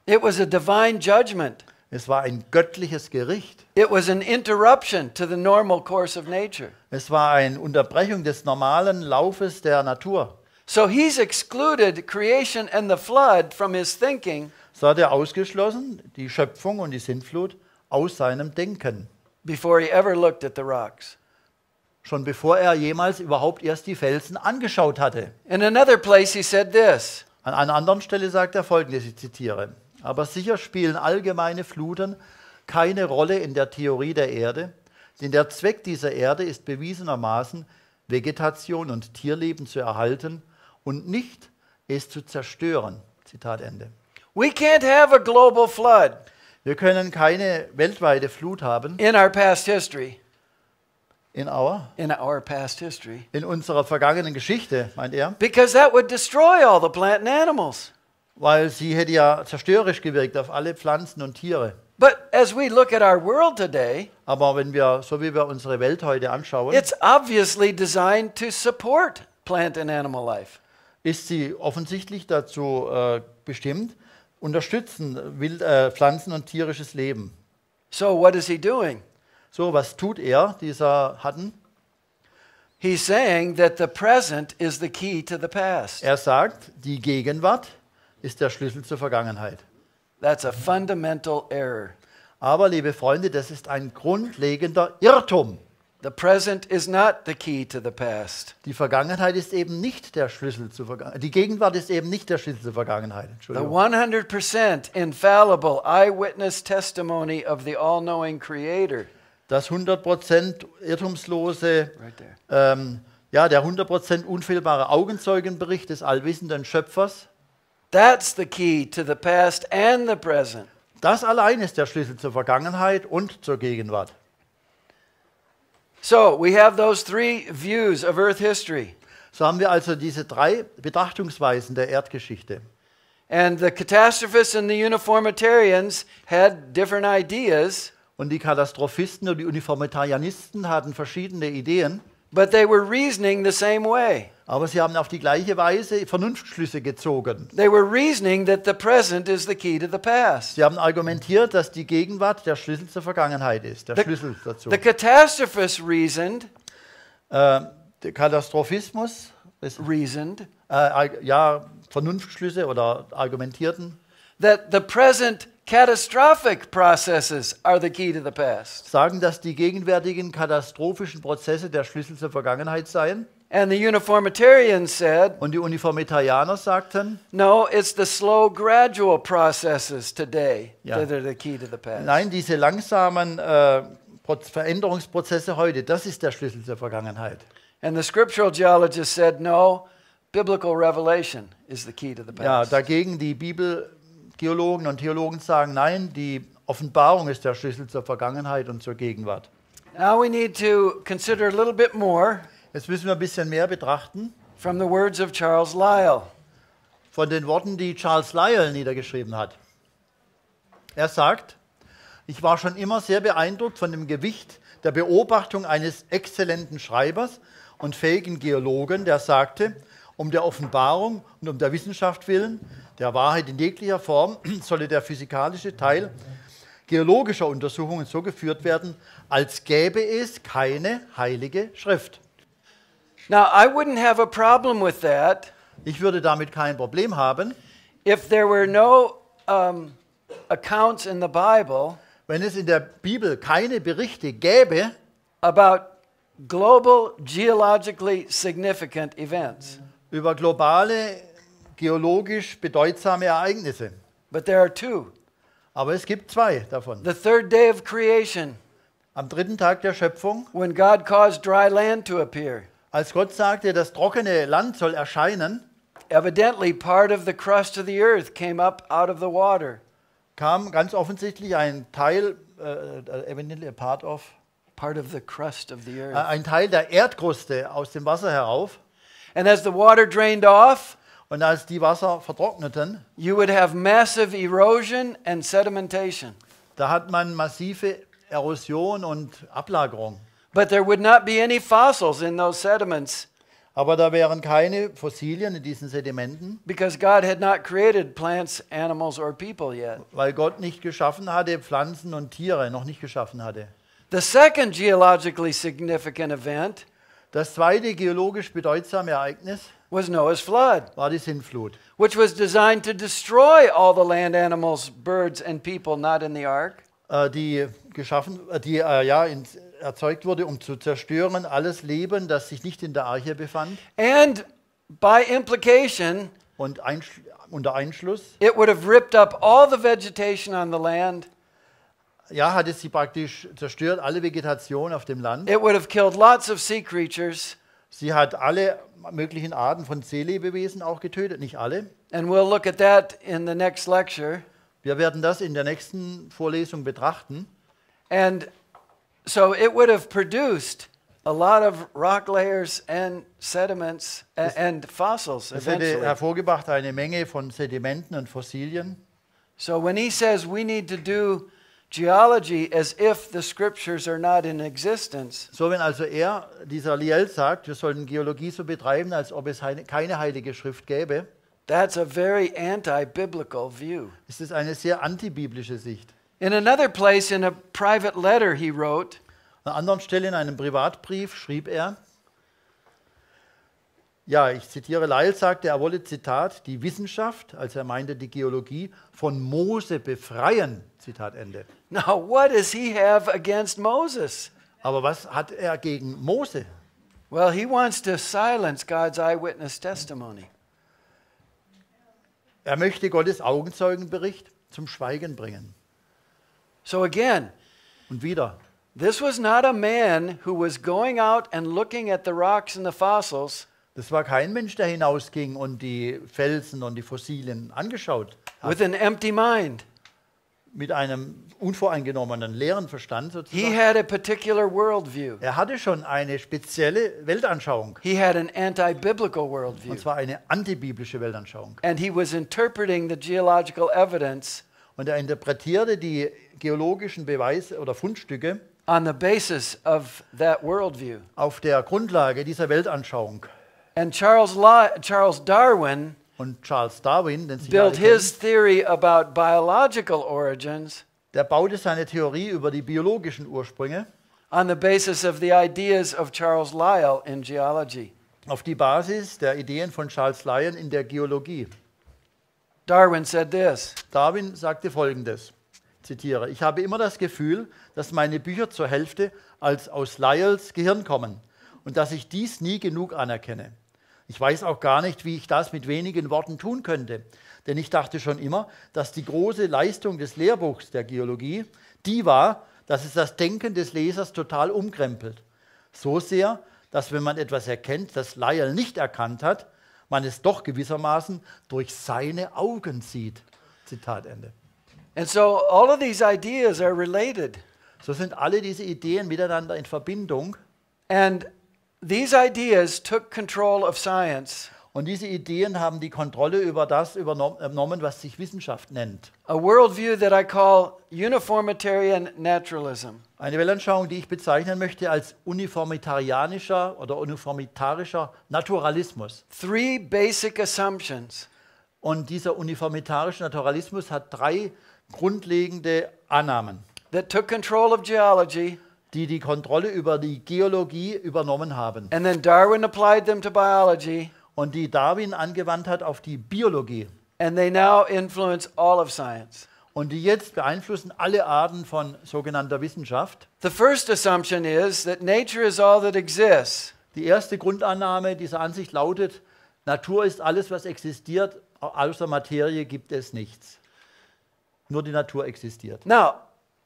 Speaker 1: It was a divine judgment.
Speaker 2: Es war ein göttliches Gericht.
Speaker 1: It was an interruption to the normal course of nature.
Speaker 2: Es war eine Unterbrechung des normalen Laufes der Natur.
Speaker 1: So he's excluded creation and the flood from his thinking
Speaker 2: So hat er ausgeschlossen, die Schöpfung und die Sintflut aus seinem Denken.
Speaker 1: before he ever looked at the rocks.
Speaker 2: Schon bevor er jemals überhaupt erst die Felsen angeschaut hatte.
Speaker 1: In another place he said this,
Speaker 2: An einer anderen Stelle sagt er Folgendes, ich zitiere. Aber sicher spielen allgemeine Fluten keine Rolle in der Theorie der Erde, denn der Zweck dieser Erde ist bewiesenermaßen, Vegetation und Tierleben zu erhalten und nicht es zu zerstören. Zitat Ende.
Speaker 1: we can't have a global flood
Speaker 2: Wir können keine weltweite Flut haben
Speaker 1: in our past history.
Speaker 2: in
Speaker 1: Past history.
Speaker 2: unserer vergangenen Geschichte, meint er,
Speaker 1: Because that would destroy all the plant and animals.
Speaker 2: weil sie hätte ja zerstörerisch gewirkt auf alle Pflanzen und Tiere.
Speaker 1: But as we look at our world today,
Speaker 2: Aber wenn wir, so wie wir unsere Welt heute anschauen,
Speaker 1: it's obviously designed to support plant and animal life.
Speaker 2: ist sie offensichtlich dazu bestimmt, unterstützen Pflanzen- und tierisches Leben.
Speaker 1: So what is he doing?
Speaker 2: So, was tut er, dieser Hatten?
Speaker 1: He's saying that the present is the key to the past.
Speaker 2: Er sagt, die Gegenwart ist der Schlüssel zur Vergangenheit.
Speaker 1: That's a fundamental error.
Speaker 2: Aber, liebe Freunde, das ist ein grundlegender Irrtum.
Speaker 1: The present is not the key to the past.
Speaker 2: Die Vergangenheit ist eben nicht der Schlüssel zur Vergangenheit. Die Gegenwart ist eben nicht der Schlüssel zur Vergangenheit.
Speaker 1: The
Speaker 2: Entschuldigung.
Speaker 1: 100% infallible eyewitness testimony of the all-knowing Creator.
Speaker 2: Das 100% irrtumslose,
Speaker 1: Right there.
Speaker 2: der 100% unfehlbare Augenzeugenbericht des allwissenden Schöpfers,
Speaker 1: That's the key to the past and the present.
Speaker 2: das allein ist der Schlüssel zur Vergangenheit und zur Gegenwart.
Speaker 1: So we have those three views of Earth history.
Speaker 2: So haben wir also diese drei Betrachtungsweisen der Erdgeschichte.
Speaker 1: And the catastrophists and the uniformitarians had different ideas,
Speaker 2: Und die Katastrophisten und die Uniformitarianisten hatten verschiedene Ideen,
Speaker 1: but they were reasoning the same way.
Speaker 2: aber sie haben auf die gleiche Weise Vernunftschlüsse gezogen.
Speaker 1: They were reasoning that the present is the key to the past.
Speaker 2: Sie haben argumentiert, dass die Gegenwart der Schlüssel zur Vergangenheit ist, der Schlüssel dazu.
Speaker 1: The catastrophists reasoned,
Speaker 2: Der Katastrophismus, Vernunftschlüsse oder argumentierten,
Speaker 1: that the present catastrophic processes are the key to the past.
Speaker 2: sagen, dass die gegenwärtigen katastrophischen Prozesse der Schlüssel zur Vergangenheit seien.
Speaker 1: And the uniformitarians said,
Speaker 2: Und die Uniformitarianer sagten,
Speaker 1: no, it's the slow, gradual processes today
Speaker 2: Ja.
Speaker 1: that are the key to the past.
Speaker 2: nein, diese langsamen Veränderungsprozesse heute, das ist der Schlüssel zur Vergangenheit.
Speaker 1: And the scriptural geologists said, no, biblical revelation is the key to the
Speaker 2: Ja,
Speaker 1: past.
Speaker 2: dagegen die Bibelgeologen und Theologen sagen, nein, die Offenbarung ist der Schlüssel zur Vergangenheit und zur Gegenwart.
Speaker 1: Now we need to consider a little bit more
Speaker 2: Jetzt müssen wir ein bisschen mehr betrachten
Speaker 1: from the words of Charles Lyell.
Speaker 2: von den Worten, die Charles Lyell niedergeschrieben hat. Er sagt, ich war schon immer sehr beeindruckt von dem Gewicht der Beobachtung eines exzellenten Schreibers und fähigen Geologen, der sagte, um der Offenbarung und um der Wissenschaft willen, der Wahrheit in jeglicher Form, solle der physikalische Teil geologischer Untersuchungen so geführt werden, als gäbe es keine heilige Schrift.
Speaker 1: Now, I wouldn't have a problem with that
Speaker 2: Ich würde damit kein Problem haben,
Speaker 1: if there were no accounts in the Bible
Speaker 2: wenn es in der Bibel keine Berichte gäbe
Speaker 1: about global geologically significant events.
Speaker 2: über globale, geologisch bedeutsame Ereignisse.
Speaker 1: But there are two.
Speaker 2: Aber es gibt zwei davon.
Speaker 1: The third day of creation,
Speaker 2: Am dritten Tag der Schöpfung,
Speaker 1: when God caused dry land to appear.
Speaker 2: als Gott sagte, das trockene Land soll erscheinen,
Speaker 1: Evidently, part of the crust of the earth came up out of the water.
Speaker 2: kam ganz offensichtlich ein Teil, evidently a part of,
Speaker 1: Part of the crust of the earth.
Speaker 2: ein Teil der Erdkruste aus dem Wasser herauf.
Speaker 1: And as the water drained off,
Speaker 2: Und als die Wasser vertrockneten,
Speaker 1: you would have massive erosion and sedimentation.
Speaker 2: da hat man massive Erosion und Ablagerung.
Speaker 1: But there would not be any fossils in those sediments
Speaker 2: Aber da wären keine Fossilien in diesen Sedimenten,
Speaker 1: because God had not created plants, animals, or people yet.
Speaker 2: weil Gott nicht geschaffen hatte, Pflanzen und Tiere noch nicht geschaffen hatte.
Speaker 1: The second geologically significant event
Speaker 2: Das zweite geologisch bedeutsame Ereignis
Speaker 1: was Noah's flood,
Speaker 2: war die Sintflut.
Speaker 1: which was designed to destroy all the land animals, birds, and people not in the ark.
Speaker 2: Die erzeugt wurde, um zu zerstören alles Leben, das sich nicht in der Arche befand.
Speaker 1: And by implication,
Speaker 2: Und unter Einschluss,
Speaker 1: it would have ripped up all the vegetation on the land.
Speaker 2: ja, hatte sie praktisch zerstört, alle Vegetation auf dem Land.
Speaker 1: It would have killed lots of sea creatures.
Speaker 2: Sie hat alle möglichen Arten von Seelebewesen auch getötet, nicht alle.
Speaker 1: And we'll look at that in the next lecture.
Speaker 2: Wir werden das in der nächsten Vorlesung betrachten.
Speaker 1: And so it would have produced a lot of rock layers and sediments and fossils
Speaker 2: Es hätte
Speaker 1: eventually.
Speaker 2: hervorgebracht eine Menge von Sedimenten und Fossilien.
Speaker 1: So when he says we need to do geology as if the scriptures are not in existence,
Speaker 2: So, wenn also dieser Liel sagt, wir sollten Geologie so betreiben, als ob es keine heilige Schrift gäbe,
Speaker 1: that's a very anti-biblical view.
Speaker 2: ist es eine sehr antibiblische Sicht.
Speaker 1: In another place, in a private letter he wrote,
Speaker 2: An einer anderen Stelle in einem Privatbrief schrieb er, ja, ich zitiere, Lyell sagte, er wolle, Zitat, die Wissenschaft, also er meinte die Geologie, von Mose befreien, Zitat Ende.
Speaker 1: now what does he have against Moses?
Speaker 2: Aber was hat er gegen Mose?
Speaker 1: Well, he wants to silence God's eyewitness testimony.
Speaker 2: Er möchte Gottes Augenzeugenbericht zum Schweigen bringen.
Speaker 1: So again,
Speaker 2: Und wieder,
Speaker 1: this was not a man who was going out and looking at the rocks and the fossils
Speaker 2: das war kein Mensch, der hinausging und die Felsen und die Fossilien angeschaut hat,
Speaker 1: with an empty mind.
Speaker 2: mit einem unvoreingenommenen, leeren Verstand
Speaker 1: He
Speaker 2: sozusagen.
Speaker 1: had a particular worldview.
Speaker 2: Er hatte schon eine spezielle Weltanschauung,
Speaker 1: He had an anti-biblical
Speaker 2: und
Speaker 1: worldview.
Speaker 2: zwar eine antibiblische Weltanschauung.
Speaker 1: And he was interpreting the geological evidence
Speaker 2: Und er interpretierte die geologischen Beweise oder Fundstücke
Speaker 1: on the basis of that worldview.
Speaker 2: auf der Grundlage dieser Weltanschauung.
Speaker 1: And Charles Darwin
Speaker 2: Und Charles Darwin, den Sie alle
Speaker 1: built
Speaker 2: kennen,
Speaker 1: his theory about biological origins
Speaker 2: der baute seine Theorie über die biologischen Ursprünge
Speaker 1: on the basis of the ideas of Charles Lyell in geology.
Speaker 2: auf die Basis der Ideen von Charles Lyell in der Geologie.
Speaker 1: Darwin said this,
Speaker 2: Darwin sagte Folgendes, zitiere, ich habe immer das Gefühl, dass meine Bücher zur Hälfte als aus Lyells Gehirn kommen und dass ich dies nie genug anerkenne. Ich weiß auch gar nicht, wie ich das mit wenigen Worten tun könnte, denn ich dachte schon immer, dass die große Leistung des Lehrbuchs der Geologie die war, dass es das Denken des Lesers total umkrempelt. So sehr, dass wenn man etwas erkennt, das Lyell nicht erkannt hat, man es doch gewissermaßen durch seine Augen sieht. Zitat Ende.
Speaker 1: and so all of these ideas are related.
Speaker 2: So sind alle diese Ideen miteinander in Verbindung.
Speaker 1: And these ideas took control of science,
Speaker 2: Und diese Ideen haben die Kontrolle über das übernommen, was sich Wissenschaft nennt.
Speaker 1: a worldview that I call uniformitarian naturalism.
Speaker 2: Eine Weltanschauung, die ich bezeichnen möchte als uniformitarianischer oder uniformitarischer Naturalismus.
Speaker 1: Three basic assumptions.
Speaker 2: Und dieser uniformitarische Naturalismus hat drei grundlegende Annahmen,
Speaker 1: That took control of geology,
Speaker 2: die die Kontrolle über die Geologie übernommen haben
Speaker 1: and then Darwin applied them to biology,
Speaker 2: und die Darwin angewandt hat auf die Biologie
Speaker 1: and they now influence all of science.
Speaker 2: und die jetzt beeinflussen alle Arten von sogenannter Wissenschaft.
Speaker 1: The first assumption is that nature is all that exists.
Speaker 2: Die erste Grundannahme dieser Ansicht lautet, Natur ist alles, was existiert, außer Materie gibt es nichts. Nur die Natur existiert.
Speaker 1: Now,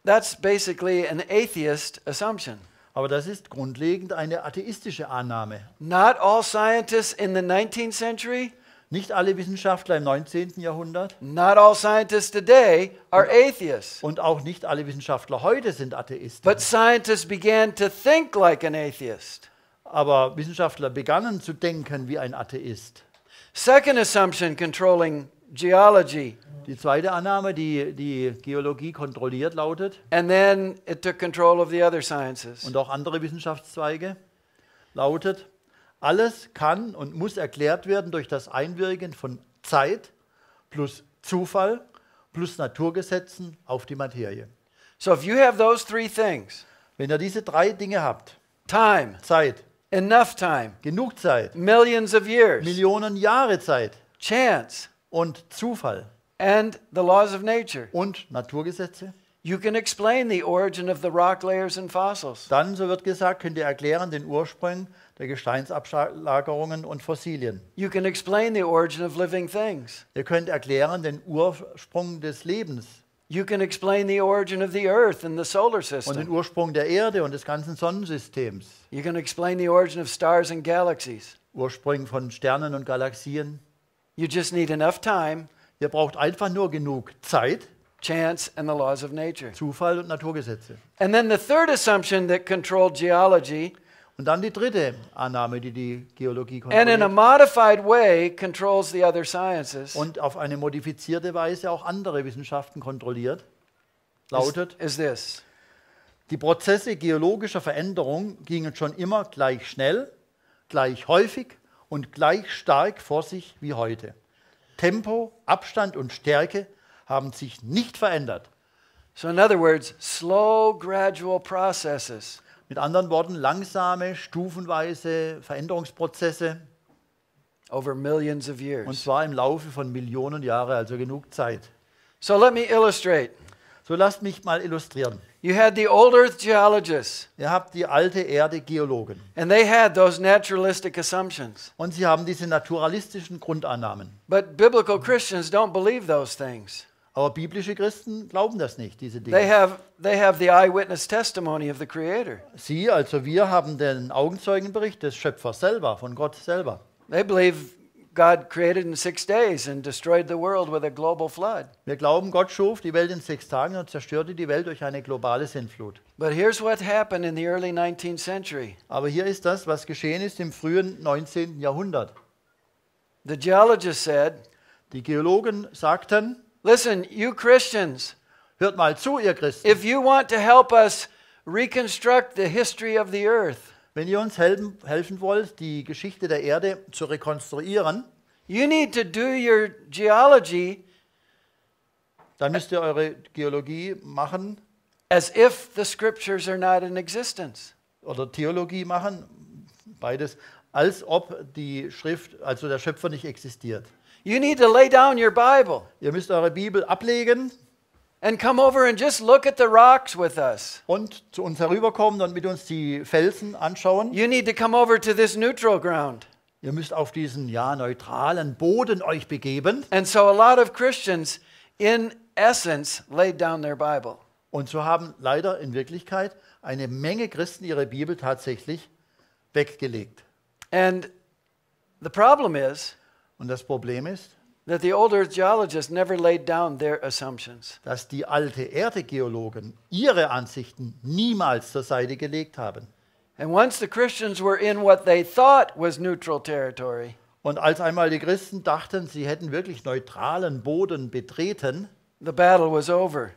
Speaker 1: that's basically an atheist assumption.
Speaker 2: Aber das ist grundlegend eine atheistische Annahme.
Speaker 1: Not all scientists in the 19th century,
Speaker 2: Nicht alle Wissenschaftler im 19. Jahrhundert
Speaker 1: not all scientists today are atheists.
Speaker 2: und auch nicht alle Wissenschaftler heute sind Atheisten.
Speaker 1: But scientists began to think like an atheist.
Speaker 2: Aber Wissenschaftler begannen zu denken wie ein Atheist.
Speaker 1: Second assumption controlling geology.
Speaker 2: Die zweite Annahme, die die Geologie kontrolliert, lautet,
Speaker 1: And then it took control of the other sciences.
Speaker 2: und auch andere Wissenschaftszweige, lautet, alles kann und muss erklärt werden durch das Einwirken von Zeit plus Zufall plus Naturgesetzen auf die Materie.
Speaker 1: So if you have those three things,
Speaker 2: Wenn ihr diese drei Dinge habt,
Speaker 1: time,
Speaker 2: Zeit,
Speaker 1: enough time,
Speaker 2: genug Zeit,
Speaker 1: millions of years,
Speaker 2: Millionen Jahre Zeit
Speaker 1: chance,
Speaker 2: und Zufall
Speaker 1: and the laws of nature.
Speaker 2: und Naturgesetze.
Speaker 1: You can explain the origin of the rock layers and fossils.
Speaker 2: Dann, so wird gesagt, könnt ihr erklären den Ursprung der Gesteinsablagerungen und Fossilien.
Speaker 1: You can explain the origin of living things.
Speaker 2: Ihr könnt erklären den Ursprung des Lebens
Speaker 1: You can explain the origin of the earth and the solar
Speaker 2: und den
Speaker 1: system.
Speaker 2: Ursprung der Erde und des ganzen Sonnensystems.
Speaker 1: You can explain the origin of stars and galaxies.
Speaker 2: Ursprung von Sternen und Galaxien.
Speaker 1: You just need enough time,
Speaker 2: Ihr braucht einfach nur genug Zeit,
Speaker 1: chance, and the laws of nature.
Speaker 2: Zufall und Naturgesetze.
Speaker 1: And then the third assumption that controlled geology,
Speaker 2: Und dann die dritte Annahme, die die Geologie
Speaker 1: and in a
Speaker 2: kontrolliert
Speaker 1: modified way controls the other sciences,
Speaker 2: und auf eine modifizierte Weise auch andere Wissenschaften kontrolliert, lautet:
Speaker 1: is this.
Speaker 2: Die Prozesse geologischer Veränderung gingen schon immer gleich schnell, gleich häufig und gleich stark vor sich wie heute. Tempo, Abstand und Stärke haben sich nicht verändert.
Speaker 1: So in other words, slow, gradual processes.
Speaker 2: Mit anderen Worten, langsame, stufenweise Veränderungsprozesse,
Speaker 1: Over millions of
Speaker 2: und
Speaker 1: years.
Speaker 2: zwar im Laufe von Millionen Jahren, also genug Zeit.
Speaker 1: So let me illustrate.
Speaker 2: So lasst mich mal illustrieren.
Speaker 1: You had the old earth geologists,
Speaker 2: Ihr habt die alte Erde Geologen
Speaker 1: and they had those naturalistic assumptions.
Speaker 2: und sie haben diese naturalistischen Grundannahmen.
Speaker 1: But biblical Christians don't believe those things.
Speaker 2: Aber biblische Christen glauben das nicht, diese
Speaker 1: They
Speaker 2: Dinge.
Speaker 1: have the eyewitness testimony of the Creator.
Speaker 2: Sie, also wir, haben den Augenzeugenbericht des Schöpfers selber, von Gott selber.
Speaker 1: They believe God created in 6 days and destroyed the world with a global flood.
Speaker 2: Wir glauben, Gott schuf die Welt in 6 Tagen und zerstörte die Welt durch eine globale Sintflut.
Speaker 1: But here's what happened in the early 19th century.
Speaker 2: Aber hier ist das, was geschehen ist im frühen 19. Jahrhundert.
Speaker 1: The geologists said,
Speaker 2: Die Geologen sagten:
Speaker 1: listen, you Christians,
Speaker 2: Hört mal zu, ihr Christen.
Speaker 1: if you want to help us reconstruct the history of the earth,
Speaker 2: Wenn ihr uns helfen wollt, die Geschichte der Erde zu rekonstruieren,
Speaker 1: you need to do your geology
Speaker 2: dann müsst ihr eure Geologie machen
Speaker 1: as if the scriptures are not in existence.
Speaker 2: oder Theologie machen, beides, als ob die Schrift, also der Schöpfer, nicht existiert.
Speaker 1: You need to lay down your Bible
Speaker 2: Ihr müsst eure Bibel ablegen
Speaker 1: and come over and just look at the rocks with us.
Speaker 2: und zu uns herüberkommen und mit uns die Felsen anschauen.
Speaker 1: You need to come over to this neutral ground.
Speaker 2: Ihr müsst auf diesen neutralen Boden euch begeben.
Speaker 1: And so a lot of Christians, in essence, laid down their Bible.
Speaker 2: Und so haben leider in Wirklichkeit eine Menge Christen ihre Bibel tatsächlich weggelegt.
Speaker 1: And the problem is
Speaker 2: Und das Problem ist,
Speaker 1: that the old earth geologists never laid down their assumptions.
Speaker 2: dass die alte Erde-Geologen ihre Ansichten niemals zur Seite gelegt haben.
Speaker 1: And once the Christians were in what they thought was neutral territory,
Speaker 2: Und als einmal die Christen dachten, sie hätten wirklich neutralen Boden betreten,
Speaker 1: the battle was over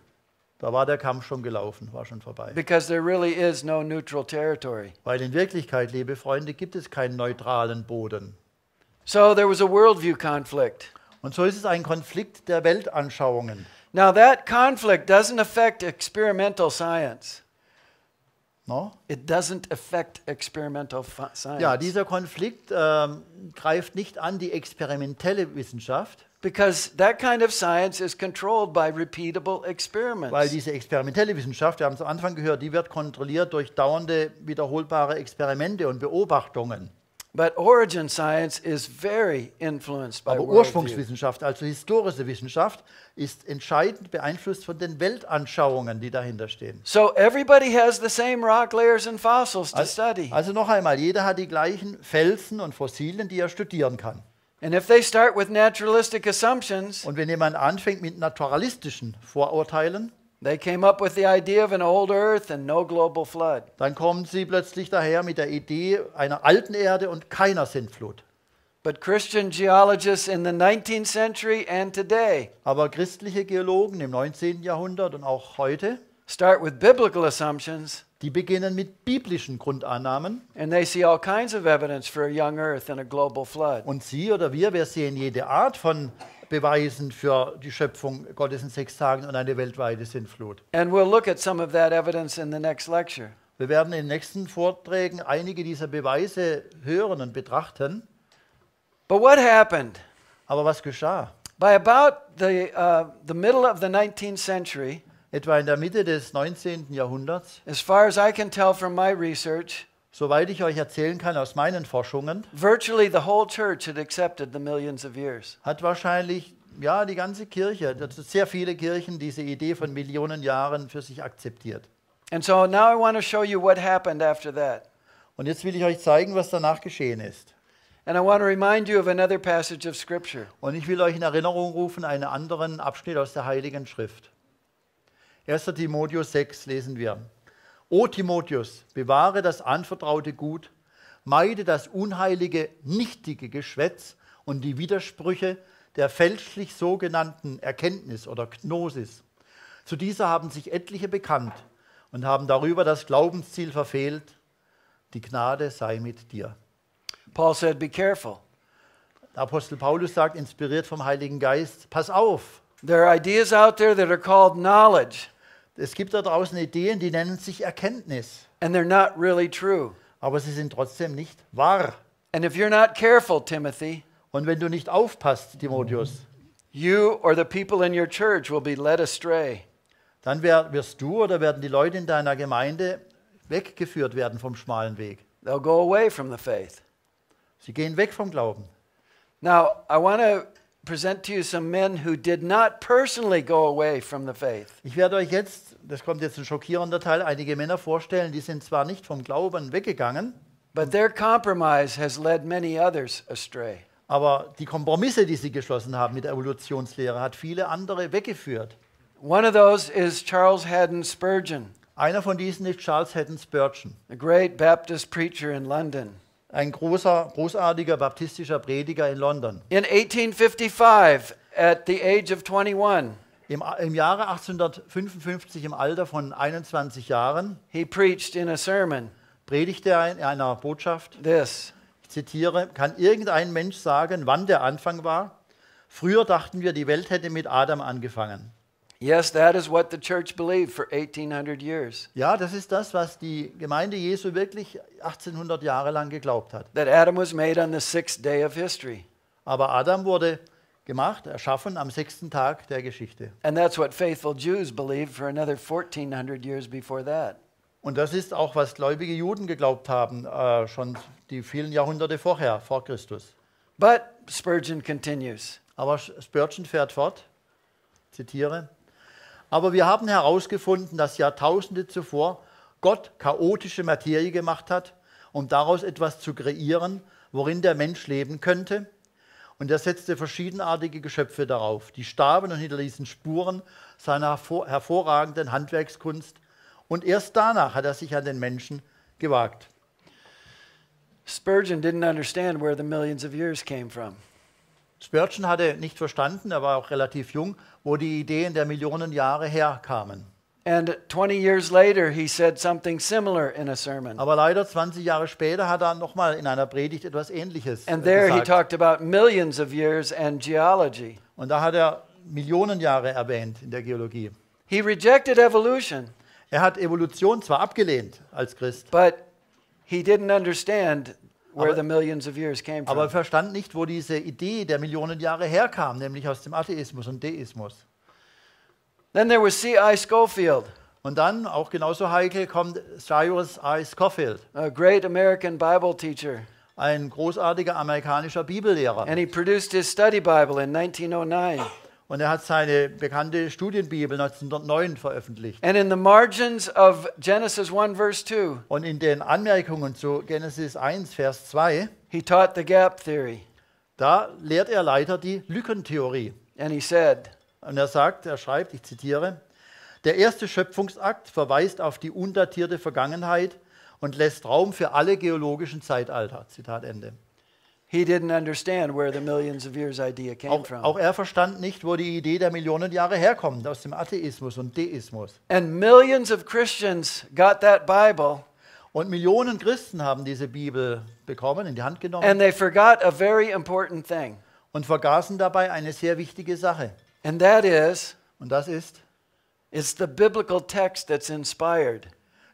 Speaker 2: da war der Kampf schon gelaufen, war schon vorbei.
Speaker 1: because there really is no neutral territory.
Speaker 2: Weil in Wirklichkeit, liebe Freunde, gibt es keinen neutralen Boden.
Speaker 1: So there was a worldview conflict.
Speaker 2: Und so ist es ein Konflikt der Weltanschauungen.
Speaker 1: Now that conflict doesn't affect experimental science.
Speaker 2: No?
Speaker 1: It doesn't affect experimental science.
Speaker 2: Ja, dieser Konflikt greift nicht an die experimentelle Wissenschaft,
Speaker 1: Because that kind of science is controlled by repeatable
Speaker 2: weil
Speaker 1: experiments.
Speaker 2: diese experimentelle Wissenschaft, wir haben es am Anfang gehört, die wird kontrolliert durch dauernde, wiederholbare Experimente und Beobachtungen.
Speaker 1: But origin science is very influenced by
Speaker 2: Aber
Speaker 1: worldview.
Speaker 2: Ursprungswissenschaft, also historische Wissenschaft, ist entscheidend beeinflusst von den Weltanschauungen, die dahinter stehen.
Speaker 1: So everybody has the same rock layers and fossils to study.
Speaker 2: Also noch einmal, jeder hat die gleichen Felsen und Fossilien, die er studieren kann.
Speaker 1: And if they start with naturalistic assumptions,
Speaker 2: Und wenn jemand anfängt mit naturalistischen Vorurteilen,
Speaker 1: they came up with the idea of an old earth and no global flood.
Speaker 2: dann kommen sie plötzlich daher mit der Idee einer alten Erde und keiner Sintflut.
Speaker 1: But Christian geologists in the 19th century and today
Speaker 2: Aber christliche Geologen im 19. Jahrhundert und auch heute,
Speaker 1: start with biblical assumptions,
Speaker 2: die beginnen mit biblischen Grundannahmen.
Speaker 1: and they see all kinds of evidence for a young earth and a global flood.
Speaker 2: Und Sie oder wir sehen jede Art von Beweisen für die Schöpfung Gottes in 6 Tagen und eine weltweite Sintflut.
Speaker 1: And we'll look at some of that evidence in the next lecture.
Speaker 2: Wir werden in den nächsten Vorträgen einige dieser Beweise hören und betrachten.
Speaker 1: But what happened?
Speaker 2: Aber was geschah?
Speaker 1: By about the middle of the 19th century,
Speaker 2: Etwa in der Mitte des 19. Jahrhunderts,
Speaker 1: as far as I can tell from my research,
Speaker 2: soweit ich euch erzählen kann aus meinen Forschungen,
Speaker 1: virtually the whole church had accepted the millions of years.
Speaker 2: hat wahrscheinlich die ganze Kirche, also sehr viele Kirchen, diese Idee von Millionen Jahren für sich akzeptiert.
Speaker 1: And so now I want to show you what happened after that.
Speaker 2: Und jetzt will ich euch zeigen, was danach geschehen ist.
Speaker 1: And I want to remind you of another passage of Scripture.
Speaker 2: Und ich will euch in Erinnerung rufen einen anderen Abschnitt aus der Heiligen Schrift. 1. Timotheus 6 lesen wir. O Timotheus, bewahre das anvertraute Gut, meide das unheilige, nichtige Geschwätz und die Widersprüche der fälschlich sogenannten Erkenntnis oder Gnosis. Zu dieser haben sich etliche bekannt und haben darüber das Glaubensziel verfehlt. Die Gnade sei mit dir.
Speaker 1: Paul said, be careful.
Speaker 2: Der Apostel Paulus sagt, inspiriert vom Heiligen Geist, pass auf.
Speaker 1: There are ideas out there that are called knowledge,
Speaker 2: Es gibt da draußen Ideen, die nennen sich Erkenntnis,
Speaker 1: and they're not really true.
Speaker 2: aber sie sind trotzdem nicht wahr.
Speaker 1: And if you're not careful, Timothy,
Speaker 2: Und wenn du nicht aufpasst, Timotheus,
Speaker 1: you or the people in your church will be led astray.
Speaker 2: dann wirst du oder werden die Leute in deiner Gemeinde weggeführt werden vom schmalen Weg.
Speaker 1: They'll go away from the faith.
Speaker 2: Sie gehen weg vom Glauben.
Speaker 1: Now, I want to present to you some men who did not personally go away from the faith.
Speaker 2: Ich werde euch jetzt, das kommt jetzt ein schockierender Teil, einige Männer vorstellen, die sind zwar nicht vom Glauben weggegangen,
Speaker 1: But their compromise has led many others astray.
Speaker 2: aber die Kompromisse, die sie geschlossen haben mit der Evolutionslehre, hat viele andere weggeführt.
Speaker 1: One of those is Charles Haddon Spurgeon,
Speaker 2: Einer von diesen ist Charles Haddon Spurgeon,
Speaker 1: a great Baptist preacher in London.
Speaker 2: ein großartiger baptistischer Prediger in London.
Speaker 1: In 1855, at the age of 21,
Speaker 2: Im Jahre 1855, im Alter von 21 Jahren,
Speaker 1: he preached in a sermon
Speaker 2: predigte er in einer Botschaft,
Speaker 1: this:
Speaker 2: ich zitiere, kann irgendein Mensch sagen, wann der Anfang war? Früher dachten wir, die Welt hätte mit Adam angefangen.
Speaker 1: Yes, that is what the church believed for 1800 years.
Speaker 2: Ja, das ist das, was die Gemeinde Jesu wirklich 1800 Jahre lang geglaubt hat.
Speaker 1: That Adam was made on the sixth day of history.
Speaker 2: Aber Adam wurde erschaffen am 6. Tag der Geschichte.
Speaker 1: And that's what faithful Jews believed for another 1400 years before that.
Speaker 2: Und das ist auch, was gläubige Juden geglaubt haben, schon die vielen Jahrhunderte vorher, vor Christus.
Speaker 1: But Spurgeon continues.
Speaker 2: Aber Spurgeon fährt fort, zitiere, aber wir haben herausgefunden, dass Jahrtausende zuvor Gott chaotische Materie gemacht hat, um daraus etwas zu kreieren, worin der Mensch leben könnte. Und er setzte verschiedenartige Geschöpfe darauf, die starben und hinterließen Spuren seiner hervorragenden Handwerkskunst. Und erst danach hat er sich an den Menschen gewagt.
Speaker 1: Spurgeon didn't understand where the millions of years came from.
Speaker 2: Spurgeon hatte nicht verstanden, er war auch relativ jung, wo die Ideen der Millionen Jahre herkamen.
Speaker 1: And 20 years later, he said something similar in a sermon.
Speaker 2: Aber leider 20 Jahre später hat er nochmal in einer Predigt etwas Ähnliches
Speaker 1: And there he
Speaker 2: gesagt.
Speaker 1: talked about millions of years and geology.
Speaker 2: Und da hat er Millionen Jahre erwähnt in der Geologie.
Speaker 1: He rejected evolution,
Speaker 2: Er hat Evolution zwar abgelehnt als Christ,
Speaker 1: but he didn't understand where
Speaker 2: Aber-
Speaker 1: the millions of years came
Speaker 2: aber er
Speaker 1: from.
Speaker 2: verstand nicht, wo diese Idee der Millionen Jahre herkam, nämlich aus dem Atheismus und Deismus.
Speaker 1: Then there was C.I. Scofield,
Speaker 2: Und dann, auch genauso heikel, kommt Cyrus I. Scofield,
Speaker 1: a great American Bible teacher,
Speaker 2: ein großartiger amerikanischer Bibellehrer.
Speaker 1: and he produced his study Bible in 1909.
Speaker 2: Und er hat seine bekannte Studienbibel 1909 veröffentlicht.
Speaker 1: And in the margins of Genesis 1 verse 2,
Speaker 2: Und in den Anmerkungen zu Genesis 1, Vers 2,
Speaker 1: he taught the gap theory.
Speaker 2: da lehrt er leider die Lückentheorie.
Speaker 1: And he said,
Speaker 2: Und er schreibt, ich zitiere, der erste Schöpfungsakt verweist auf die undatierte Vergangenheit und lässt Raum für alle geologischen Zeitalter. Zitat Ende.
Speaker 1: he didn't understand where the millions of years idea came from.
Speaker 2: Auch er verstand nicht, wo die Idee der Millionen Jahre herkommt, aus dem Atheismus und Deismus.
Speaker 1: And millions of Christians got that Bible,
Speaker 2: Und Millionen Christen haben diese Bibel bekommen, in die Hand genommen
Speaker 1: and they forgot a very important thing.
Speaker 2: und vergaßen dabei eine sehr wichtige Sache.
Speaker 1: And that is,
Speaker 2: Und das ist,
Speaker 1: it's the biblical text that's inspired.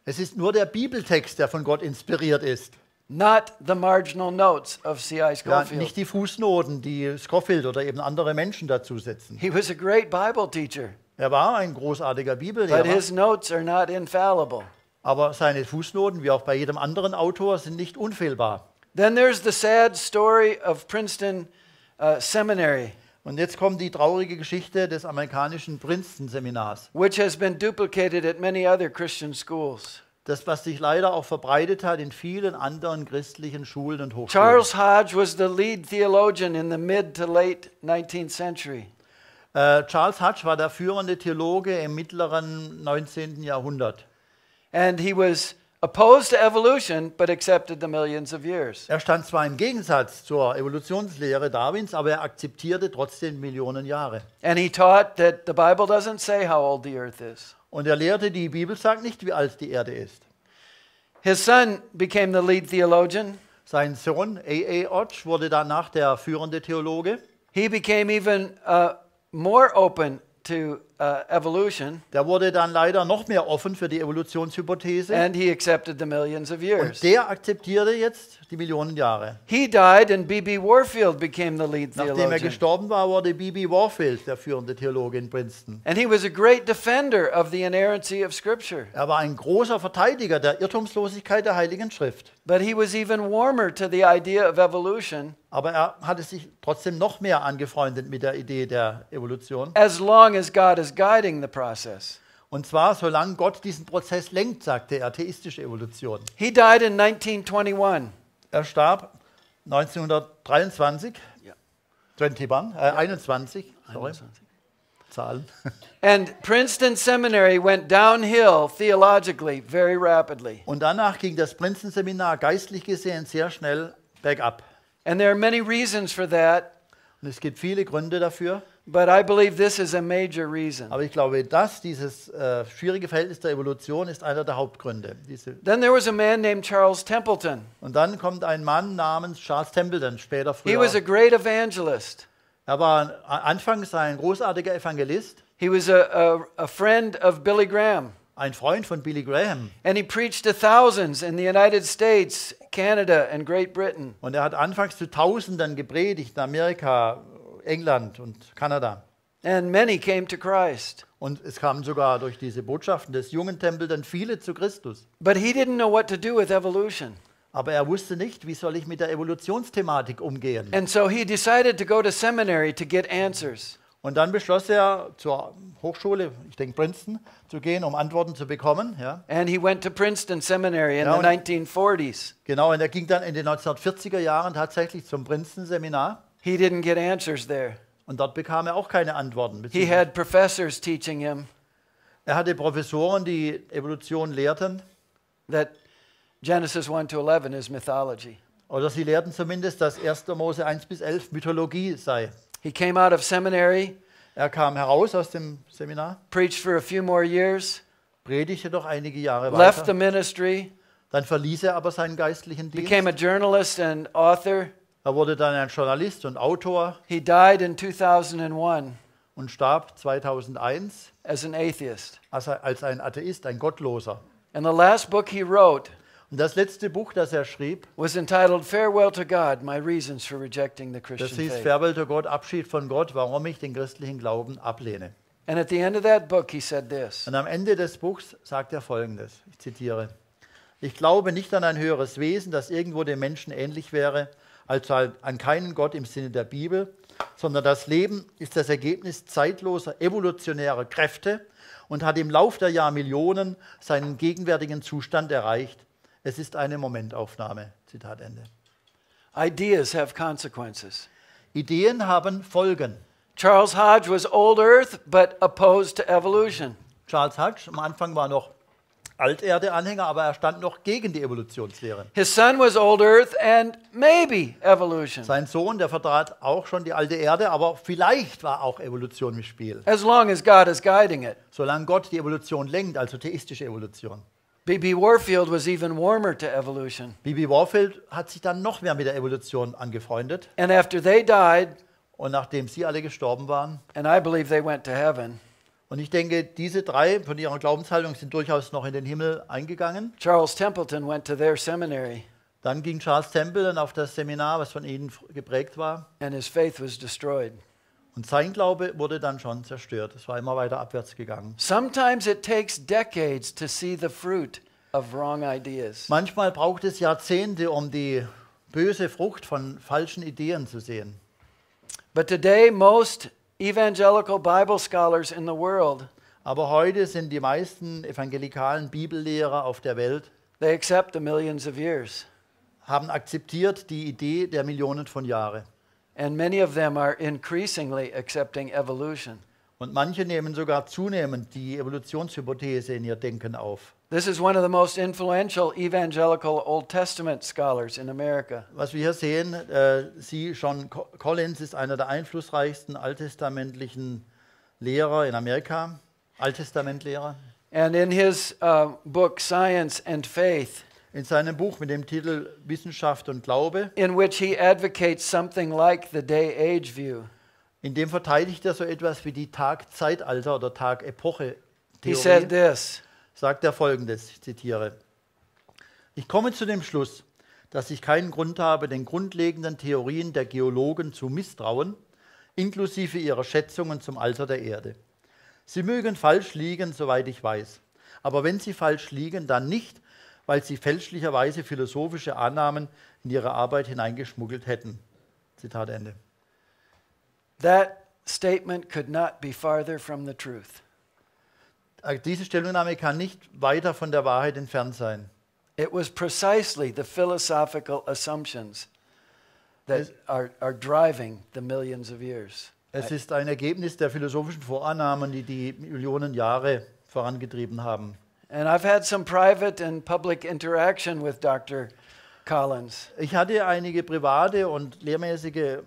Speaker 2: Es ist nur der Bibeltext, der von Gott inspiriert ist.
Speaker 1: not the marginal notes of C.I.
Speaker 2: Ja,
Speaker 1: Scofield.
Speaker 2: nicht die Fußnoten, die Scofield oder eben andere Menschen dazu setzen.
Speaker 1: He was a great Bible teacher,
Speaker 2: Er war ein großartiger
Speaker 1: but
Speaker 2: Bibellehrer,
Speaker 1: his notes are not infallible.
Speaker 2: aber seine Fußnoten, wie auch bei jedem anderen Autor, sind nicht unfehlbar.
Speaker 1: Then there's the sad story of Princeton Seminary,
Speaker 2: Und jetzt kommt die traurige Geschichte des amerikanischen Princeton-Seminars.
Speaker 1: which has been duplicated at many other Christian schools.
Speaker 2: Das, was sich leider auch verbreitet hat in vielen anderen christlichen Schulen und Hochschulen.
Speaker 1: Charles Hodge was the lead theologian in the mid to late 19th century.
Speaker 2: Charles Hodge war der führende Theologe im mittleren 19. Jahrhundert.
Speaker 1: And he was opposed to evolution, but accepted the millions of years.
Speaker 2: Er stand zwar im Gegensatz zur Evolutionslehre Darwins, aber er akzeptierte trotzdem Millionen Jahre.
Speaker 1: And he taught that the Bible doesn't say how old the earth is.
Speaker 2: Und er lehrte, die Bibel sagt nicht, wie alt die Erde ist.
Speaker 1: His son became the lead theologian.
Speaker 2: Sein Sohn A.A. Hodge wurde danach der führende Theologe.
Speaker 1: He became even more open to evolution,
Speaker 2: Der wurde dann leider noch mehr offen für die Evolutionshypothese.
Speaker 1: and he accepted the millions of
Speaker 2: Und
Speaker 1: years.
Speaker 2: der akzeptierte jetzt die Millionen Jahre.
Speaker 1: He died, and B.B. Warfield became the lead
Speaker 2: Nachdem er
Speaker 1: theologian.
Speaker 2: gestorben war, wurde B.B. Warfield der führende Theologe in Princeton.
Speaker 1: And he was a great defender of the inerrancy of Scripture.
Speaker 2: Er war ein großer Verteidiger der Irrtumslosigkeit der Heiligen Schrift.
Speaker 1: But he was even warmer to the idea of evolution
Speaker 2: Aber er hatte sich trotzdem noch mehr angefreundet mit der Idee der Evolution.
Speaker 1: as long as God is guiding the process.
Speaker 2: Und zwar, solange Gott diesen Prozess lenkt, sagte er, theistische Evolution.
Speaker 1: He died in 1921.
Speaker 2: Er starb 1923,
Speaker 1: Ja.
Speaker 2: 21, sorry, Zahlen.
Speaker 1: And Princeton Seminary went downhill theologically very rapidly.
Speaker 2: Und danach ging das Princeton-Seminar geistlich gesehen sehr schnell bergab.
Speaker 1: And there are many reasons for that,
Speaker 2: Und es gibt viele Gründe dafür.
Speaker 1: but I believe this is a major reason.
Speaker 2: Aber ich glaube, dieses schwierige Verhältnis der Evolution ist einer der Hauptgründe.
Speaker 1: Then there was a man named Charles Templeton.
Speaker 2: Und dann kommt ein Mann namens Charles Templeton, später
Speaker 1: He was a
Speaker 2: früher.
Speaker 1: great evangelist.
Speaker 2: Er war anfangs ein großartiger Evangelist,
Speaker 1: He was a friend of Billy Graham.
Speaker 2: ein Freund von Billy Graham.
Speaker 1: And he preached to thousands in the United States, Canada, and Great Britain.
Speaker 2: Und er hat anfangs zu Tausenden gepredigt in Amerika, England und Kanada.
Speaker 1: And many came to Christ.
Speaker 2: Und es kamen sogar durch diese Botschaften des jungen Templeton viele zu Christus.
Speaker 1: But he didn't know what to do with evolution.
Speaker 2: Aber er wusste nicht, wie soll ich mit der Evolutionsthematik umgehen.
Speaker 1: And so he decided to go to seminary to get answers.
Speaker 2: Und dann beschloss er, zur Hochschule, ich denke Princeton, zu gehen, um Antworten zu bekommen. Ja.
Speaker 1: And he went to Princeton Seminary in
Speaker 2: Ja,
Speaker 1: the
Speaker 2: und-
Speaker 1: 1940s.
Speaker 2: Genau, und er ging dann in den 1940er Jahren tatsächlich zum Princeton-Seminar.
Speaker 1: He didn't get answers there.
Speaker 2: Und dort bekam er auch keine Antworten.
Speaker 1: He had professors teaching him
Speaker 2: Er hatte Professoren, die Evolution lehrten.
Speaker 1: that Genesis 1 to 11 is mythology.
Speaker 2: Oder sie lehrten zumindest, dass 1. Mose 1 bis 11 Mythologie sei.
Speaker 1: He came out of seminary,
Speaker 2: Er kam heraus aus dem Seminar,
Speaker 1: preached for a few more years,
Speaker 2: predigte doch einige Jahre
Speaker 1: left the
Speaker 2: weiter.
Speaker 1: ministry,
Speaker 2: Dann verließ er aber seinen geistlichen Dienst.
Speaker 1: became a journalist and author.
Speaker 2: Er wurde dann ein Journalist und Autor
Speaker 1: He died in 2001
Speaker 2: und starb 2001
Speaker 1: as an atheist.
Speaker 2: als ein Atheist, ein Gottloser.
Speaker 1: And the last book he wrote
Speaker 2: Und das letzte Buch, das er schrieb,
Speaker 1: was entitled Farewell to God, My Reasons for Rejecting the
Speaker 2: das
Speaker 1: Christian
Speaker 2: hieß
Speaker 1: Faith.
Speaker 2: Farewell to Gott, Abschied von Gott, warum ich den christlichen Glauben ablehne.
Speaker 1: And at the end of that book he said this:
Speaker 2: Und am Ende des Buchs sagt er Folgendes, ich zitiere: Ich glaube nicht an ein höheres Wesen, das irgendwo dem Menschen ähnlich wäre, also an keinen Gott im Sinne der Bibel, sondern das Leben ist das Ergebnis zeitloser, evolutionärer Kräfte und hat im Lauf der Jahrmillionen seinen gegenwärtigen Zustand erreicht. Es ist eine Momentaufnahme. Zitat Ende.
Speaker 1: Ideas have consequences.
Speaker 2: Ideen haben Folgen.
Speaker 1: Charles Hodge was old earth but opposed to evolution.
Speaker 2: Charles Hodge am Anfang war noch Alterde-Anhänger, aber er stand noch gegen die Evolutionslehre.
Speaker 1: His son was old earth and maybe evolution,
Speaker 2: Sein Sohn, der vertrat auch schon die alte Erde, aber vielleicht war auch Evolution im Spiel.
Speaker 1: as long as God is guiding it.
Speaker 2: Solange Gott die Evolution lenkt, also theistische Evolution.
Speaker 1: B.B. Warfield was even warmer to evolution.
Speaker 2: B.B. Warfield hat sich dann noch mehr mit der Evolution angefreundet.
Speaker 1: And after they died,
Speaker 2: Und nachdem sie alle gestorben waren,
Speaker 1: and I believe they went to heaven,
Speaker 2: Und ich denke, diese drei von ihrer Glaubenshaltung sind durchaus noch in den Himmel eingegangen.
Speaker 1: Charles Templeton went to their seminary,
Speaker 2: Dann ging Charles Templeton auf das Seminar, was von ihnen geprägt war.
Speaker 1: and his faith was destroyed.
Speaker 2: Und sein Glaube wurde dann schon zerstört. Es war immer weiter abwärts gegangen.
Speaker 1: Sometimes it takes decades to see the fruit of wrong ideas.
Speaker 2: Manchmal braucht es Jahrzehnte, um die böse Frucht von falschen Ideen zu sehen.
Speaker 1: But today, most evangelical Bible scholars in the world,
Speaker 2: Aber heute sind die meisten evangelikalen Bibellehrer auf der Welt,
Speaker 1: they accept the millions of years.
Speaker 2: haben akzeptiert die Idee der Millionen von Jahren.
Speaker 1: And many of them are increasingly accepting evolution.
Speaker 2: Und manche nehmen sogar zunehmend die Evolutionshypothese in ihr Denken auf.
Speaker 1: This is one of the most influential evangelical Old Testament scholars in America.
Speaker 2: Was wir hier sehen, John Collins ist einer der einflussreichsten alttestamentlichen Lehrer in Amerika, Alttestamentlehrer.
Speaker 1: And in his book, Science and Faith,
Speaker 2: In seinem Buch mit dem Titel Wissenschaft und Glaube,
Speaker 1: in which he advocates something like the day-age view,
Speaker 2: in dem verteidigt er so etwas wie die Tag-Zeitalter- oder
Speaker 1: he
Speaker 2: Tag-Epoche-Theorie,
Speaker 1: said this:
Speaker 2: sagt er Folgendes, ich zitiere: Ich komme zu dem Schluss, dass ich keinen Grund habe, den grundlegenden Theorien der Geologen zu misstrauen, inklusive ihrer Schätzungen zum Alter der Erde. Sie mögen falsch liegen, soweit ich weiß. Aber wenn sie falsch liegen, dann nicht, weil sie fälschlicherweise philosophische Annahmen in ihre Arbeit hineingeschmuggelt hätten. Zitat Ende.
Speaker 1: That statement could not be farther from the truth.
Speaker 2: Diese Stellungnahme kann nicht weiter von der Wahrheit entfernt sein.
Speaker 1: It was precisely the philosophical assumptions that are driving the millions of years.
Speaker 2: Es ist ein Ergebnis der philosophischen Vorannahmen, die die Millionen Jahre vorangetrieben haben.
Speaker 1: And I've had some private and public interaction with Dr. Collins.
Speaker 2: Ich hatte einige private und lehrmäßige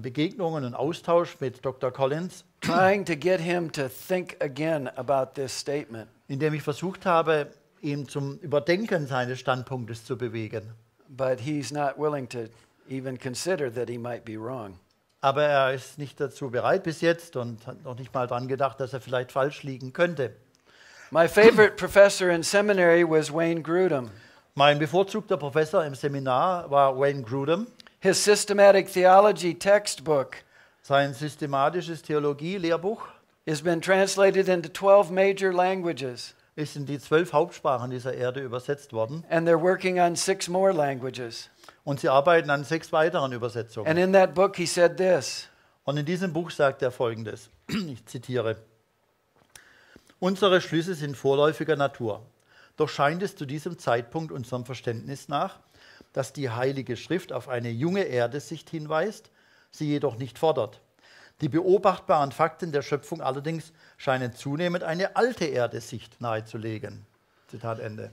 Speaker 2: Begegnungen und Austausch mit Dr. Collins,
Speaker 1: Trying to get him to think again about this statement.
Speaker 2: in dem ich versucht habe, ihn zum Überdenken seines Standpunktes zu bewegen.
Speaker 1: But he's not willing to even consider that he might be wrong.
Speaker 2: Aber er ist nicht dazu bereit bis jetzt und hat noch nicht mal daran gedacht, dass er vielleicht falsch liegen könnte.
Speaker 1: My favorite professor in seminary was Wayne Grudem.
Speaker 2: Mein bevorzugter Professor im Seminar war Wayne Grudem.
Speaker 1: His systematic theology textbook
Speaker 2: Sein systematisches Theologie-Lehrbuch
Speaker 1: has been translated into 12 major languages,
Speaker 2: ist in die 12 Hauptsprachen dieser Erde übersetzt worden.
Speaker 1: and they're working on 6 more languages.
Speaker 2: Und sie arbeiten an 6 weiteren
Speaker 1: And
Speaker 2: Übersetzungen.
Speaker 1: in that book he said this:
Speaker 2: Und in diesem Buch sagt er Folgendes, ich zitiere: Unsere Schlüsse sind vorläufiger Natur. Doch scheint es zu diesem Zeitpunkt unserem Verständnis nach, dass die Heilige Schrift auf eine junge Erdesicht hinweist, sie jedoch nicht fordert. Die beobachtbaren Fakten der Schöpfung allerdings scheinen zunehmend eine alte Erdesicht nahezulegen. Zitat Ende.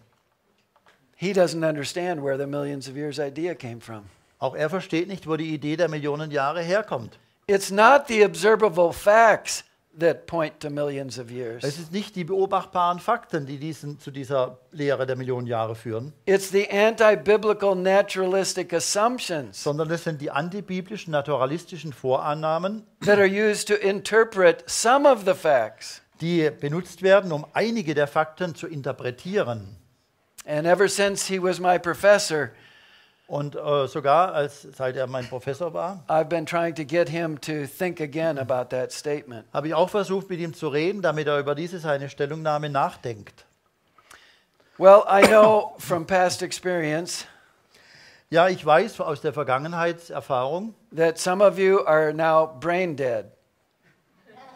Speaker 1: He doesn't understand where the millions of years idea came from.
Speaker 2: Auch er versteht nicht, wo die Idee der Millionen Jahre herkommt.
Speaker 1: It's not the observable facts that point to millions of years.
Speaker 2: Es ist nicht die beobachtbaren Fakten, die zu dieser Lehre der Millionen Jahre führen,
Speaker 1: It's the anti-biblical naturalistic assumptions
Speaker 2: sondern es sind die antibiblischen, naturalistischen Vorannahmen,
Speaker 1: that are used to interpret some of the facts.
Speaker 2: die benutzt werden, um einige der Fakten zu interpretieren.
Speaker 1: And ever since he was my professor,
Speaker 2: Und sogar seit er mein Professor war,
Speaker 1: I've been trying to get him to think again about that statement.
Speaker 2: habe ich auch versucht, mit ihm zu reden, damit er über seine Stellungnahme nachdenkt.
Speaker 1: Well, I know from past experience
Speaker 2: Ja, ich weiß aus der Vergangenheitserfahrung,
Speaker 1: that some of you are now brain dead.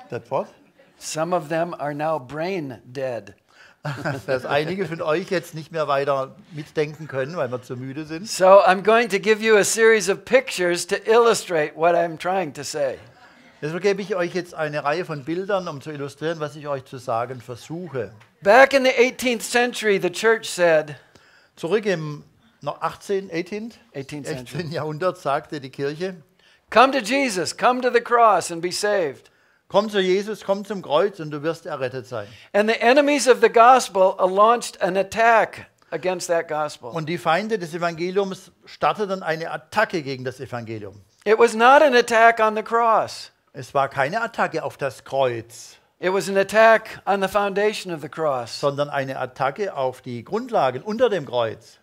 Speaker 2: that what?
Speaker 1: Some of them are now brain dead.
Speaker 2: Dass einige von euch jetzt nicht mehr weiter mitdenken können, weil wir zu müde sind.
Speaker 1: So I'm going to give you a series of pictures to illustrate what I'm trying to say.
Speaker 2: Deshalb gebe ich euch jetzt eine Reihe von Bildern, um zu illustrieren, was ich euch zu sagen versuche.
Speaker 1: Back in the 18th century, the church said,
Speaker 2: Zurück im 18.
Speaker 1: century,
Speaker 2: Jahrhundert sagte die Kirche:
Speaker 1: come to Jesus, come to the cross and be saved.
Speaker 2: Komm zu Jesus, komm zum Kreuz und du wirst errettet sein.
Speaker 1: And the enemies of the gospel launched an attack against that gospel.
Speaker 2: Und die Feinde des Evangeliums starteten eine Attacke gegen das Evangelium.
Speaker 1: It was not an attack on the cross.
Speaker 2: Es war keine Attacke auf das Kreuz.
Speaker 1: It was an attack on the foundation of the cross.
Speaker 2: sondern eine Attacke auf die Grundlagen unter dem Kreuz.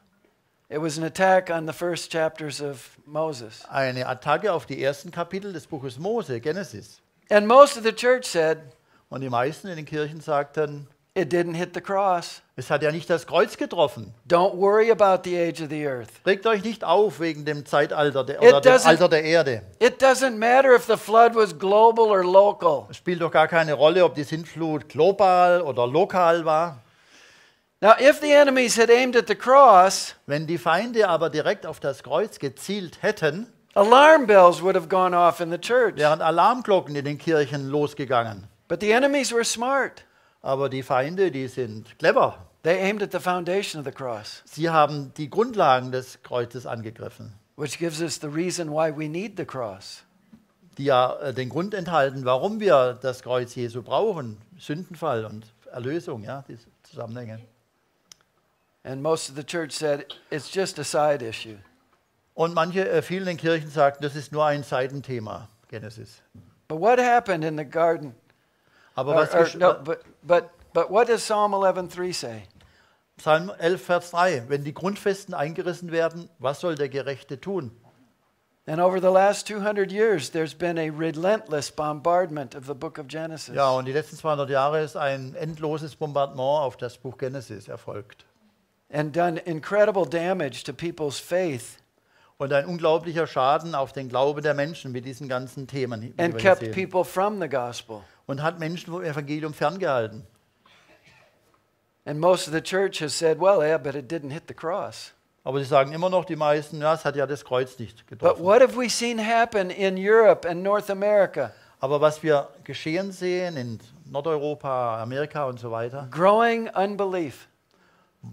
Speaker 1: It was an attack on the first chapters of Moses.
Speaker 2: Eine Attacke auf die ersten Kapitel des Buches Mose, Genesis.
Speaker 1: And most of the church said,
Speaker 2: Und die meisten in den Kirchen sagten,
Speaker 1: it didn't hit the cross.
Speaker 2: es hat ja nicht das Kreuz getroffen.
Speaker 1: Don't worry about the age of the earth.
Speaker 2: Regt euch nicht auf wegen dem Zeitalter
Speaker 1: It
Speaker 2: oder dem
Speaker 1: doesn't-
Speaker 2: Alter der Erde.
Speaker 1: It doesn't matter if the flood was global or local.
Speaker 2: Es spielt doch gar keine Rolle, ob die Sintflut global oder lokal war.
Speaker 1: Now, if the enemies had aimed at the cross,
Speaker 2: Wenn die Feinde aber direkt auf das Kreuz gezielt hätten,
Speaker 1: alarm bells would have gone off in the church.
Speaker 2: wären Alarmglocken in den Kirchen losgegangen.
Speaker 1: But the enemies were smart.
Speaker 2: Aber die Feinde, die sind clever.
Speaker 1: They aimed at the foundation of the cross,
Speaker 2: Sie haben die Grundlagen des Kreuzes angegriffen,
Speaker 1: which gives us the reason why we need the cross.
Speaker 2: die ja den Grund enthalten, warum wir das Kreuz Jesu brauchen. Sündenfall und Erlösung, ja, diese Zusammenhänge.
Speaker 1: And most of the church said it's just a side issue.
Speaker 2: Und manche, viele in den Kirchen sagten, das ist nur ein Seitenthema, Genesis.
Speaker 1: But what happened in the garden?
Speaker 2: Aber was
Speaker 1: No, but what does Psalm 11:3 say?
Speaker 2: Psalm 11, Vers 3, wenn die Grundfesten eingerissen werden, was soll der Gerechte tun?
Speaker 1: And over the last 200 years, there's been a relentless bombardment of the book of Genesis.
Speaker 2: Ja, und die letzten 200 Jahre ist ein endloses Bombardement auf das Buch Genesis erfolgt.
Speaker 1: And done incredible damage to people's faith
Speaker 2: Und ein unglaublicher Schaden auf den Glauben der Menschen mit diesen ganzen Themen. Die
Speaker 1: and
Speaker 2: wir hier
Speaker 1: kept
Speaker 2: sehen.
Speaker 1: people from the gospel.
Speaker 2: Und hat Menschen vom Evangelium ferngehalten.
Speaker 1: And most of the church has said, well, yeah, but it didn't hit the cross.
Speaker 2: Aber sie sagen immer noch, die meisten, ja, es hat ja das Kreuz nicht
Speaker 1: But
Speaker 2: getroffen.
Speaker 1: what have we seen happen in Europe and North America?
Speaker 2: Aber was wir geschehen sehen in Nordeuropa, Amerika und so weiter,
Speaker 1: Growing unbelief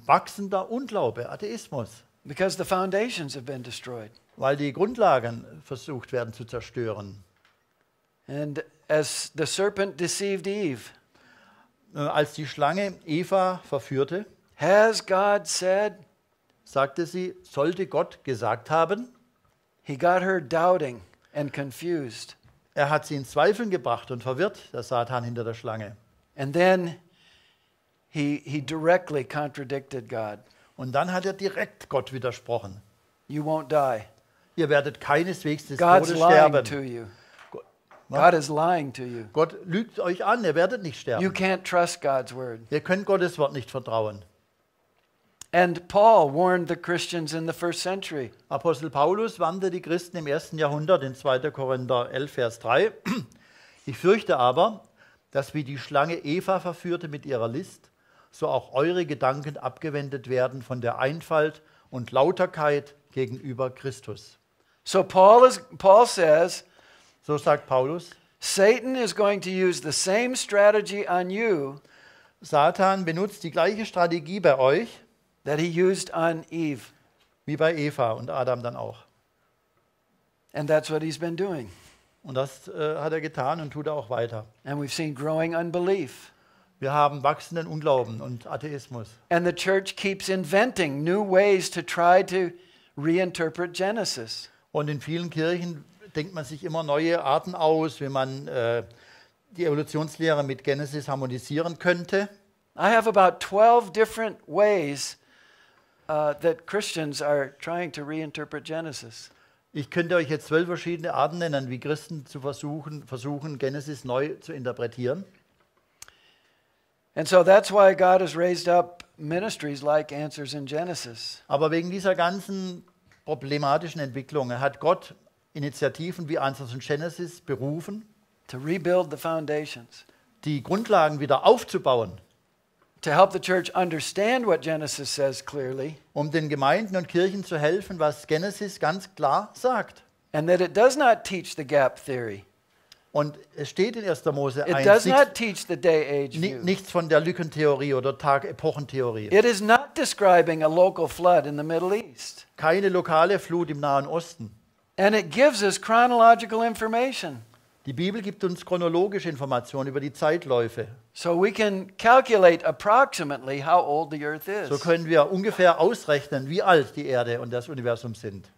Speaker 2: wachsender Unglaube, Atheismus,
Speaker 1: because the foundations have been destroyed.
Speaker 2: weil die Grundlagen versucht werden zu zerstören.
Speaker 1: And as the serpent deceived Eve,
Speaker 2: Als die Schlange Eva verführte,
Speaker 1: has God said?
Speaker 2: sagte sie, sollte Gott gesagt haben?
Speaker 1: He got her doubting and confused.
Speaker 2: Er hat sie in Zweifeln gebracht und verwirrt, der Satan hinter der Schlange.
Speaker 1: And then he directly contradicted God.
Speaker 2: Und dann hat er direkt Gott widersprochen.
Speaker 1: You won't die.
Speaker 2: Ihr werdet keineswegs des
Speaker 1: God's
Speaker 2: Todes
Speaker 1: lying to
Speaker 2: sterben.
Speaker 1: you.
Speaker 2: Was?
Speaker 1: God is lying to you.
Speaker 2: Gott lügt euch an, ihr werdet nicht
Speaker 1: You
Speaker 2: sterben.
Speaker 1: can't trust God's word.
Speaker 2: Ihr könnt Gottes Wort nicht vertrauen.
Speaker 1: And Paul warned the Christians in the first century.
Speaker 2: Apostel Paulus warnte die Christen im 1. Jahrhundert in 2. Korinther 11, Vers 3. Ich fürchte aber, dass wie die Schlange Eva verführte mit ihrer List, so auch eure Gedanken abgewendet werden von der Einfalt und Lauterkeit gegenüber Christus.
Speaker 1: So Paul says,
Speaker 2: So sagt Paulus,
Speaker 1: Satan is going to use the same strategy on you
Speaker 2: Satan benutzt die gleiche Strategie bei euch,
Speaker 1: that he used on Eve.
Speaker 2: wie bei Eva und Adam dann auch.
Speaker 1: And that's what he's been doing.
Speaker 2: Und das hat er getan und tut er auch weiter.
Speaker 1: And we've seen growing unbelief.
Speaker 2: Wir haben wachsenden Unglauben und Atheismus.
Speaker 1: And the church keeps inventing new ways to try to reinterpret Genesis.
Speaker 2: Und in vielen Kirchen denkt man sich immer neue Arten aus, wie man die Evolutionslehre mit Genesis harmonisieren könnte.
Speaker 1: I have about 12 different ways that Christians are trying to reinterpret Genesis.
Speaker 2: Ich könnte euch jetzt 12 verschiedene Arten nennen, wie Christen zu versuchen, Genesis neu zu interpretieren.
Speaker 1: And so that's why God has raised up ministries like Answers in Genesis.
Speaker 2: Aber wegen dieser ganzen problematischen Entwicklungen hat Gott Initiativen wie Answers in Genesis berufen,
Speaker 1: To rebuild the foundations,
Speaker 2: die Grundlagen wieder aufzubauen,
Speaker 1: to help the church understand what Genesis says clearly,
Speaker 2: um den Gemeinden und Kirchen zu helfen, was Genesis ganz klar sagt.
Speaker 1: and that it does not teach the gap theory.
Speaker 2: Und es steht in 1. Mose
Speaker 1: It
Speaker 2: 1
Speaker 1: does
Speaker 2: nichts,
Speaker 1: not teach the day-age view.
Speaker 2: nichts von der Lückentheorie oder Tag-Epochentheorie.
Speaker 1: It is not describing a local flood in the Middle East.
Speaker 2: Keine lokale Flut im Nahen Osten.
Speaker 1: And it gives us chronological information.
Speaker 2: Die Bibel gibt uns chronologische Informationen über die Zeitläufe.
Speaker 1: So we can calculate approximately how old the earth is.
Speaker 2: So können wir ungefähr ausrechnen, wie alt die Erde und das Universum sind.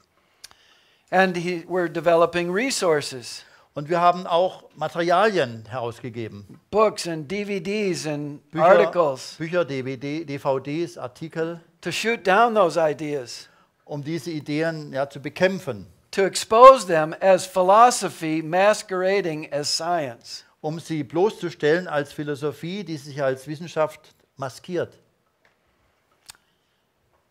Speaker 1: And we're developing resources.
Speaker 2: Und wir haben auch Materialien herausgegeben.
Speaker 1: Books and DVDs and articles
Speaker 2: Bücher, DVDs, Artikel,
Speaker 1: to shoot down those ideas,
Speaker 2: um diese Ideen ja, zu bekämpfen,
Speaker 1: to expose them as philosophy masquerading as science.
Speaker 2: um sie bloßzustellen als Philosophie, die sich als Wissenschaft maskiert.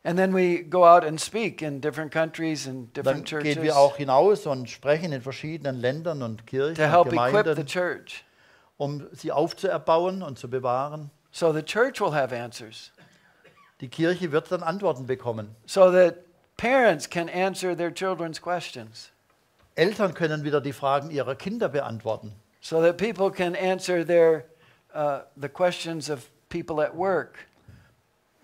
Speaker 1: And then we go out and speak in different countries and
Speaker 2: Dann
Speaker 1: different
Speaker 2: gehen
Speaker 1: churches
Speaker 2: wir auch hinaus und sprechen in verschiedenen Ländern und Kirchen
Speaker 1: to
Speaker 2: und
Speaker 1: help equip the
Speaker 2: Gemeinden,
Speaker 1: church.
Speaker 2: um sie aufzuerbauen und zu bewahren.
Speaker 1: So the church will have answers.
Speaker 2: Die Kirche wird dann Antworten bekommen.
Speaker 1: So that parents can answer their children's questions.
Speaker 2: Eltern können wieder die Fragen ihrer Kinder beantworten.
Speaker 1: So that people can answer the questions of people at work.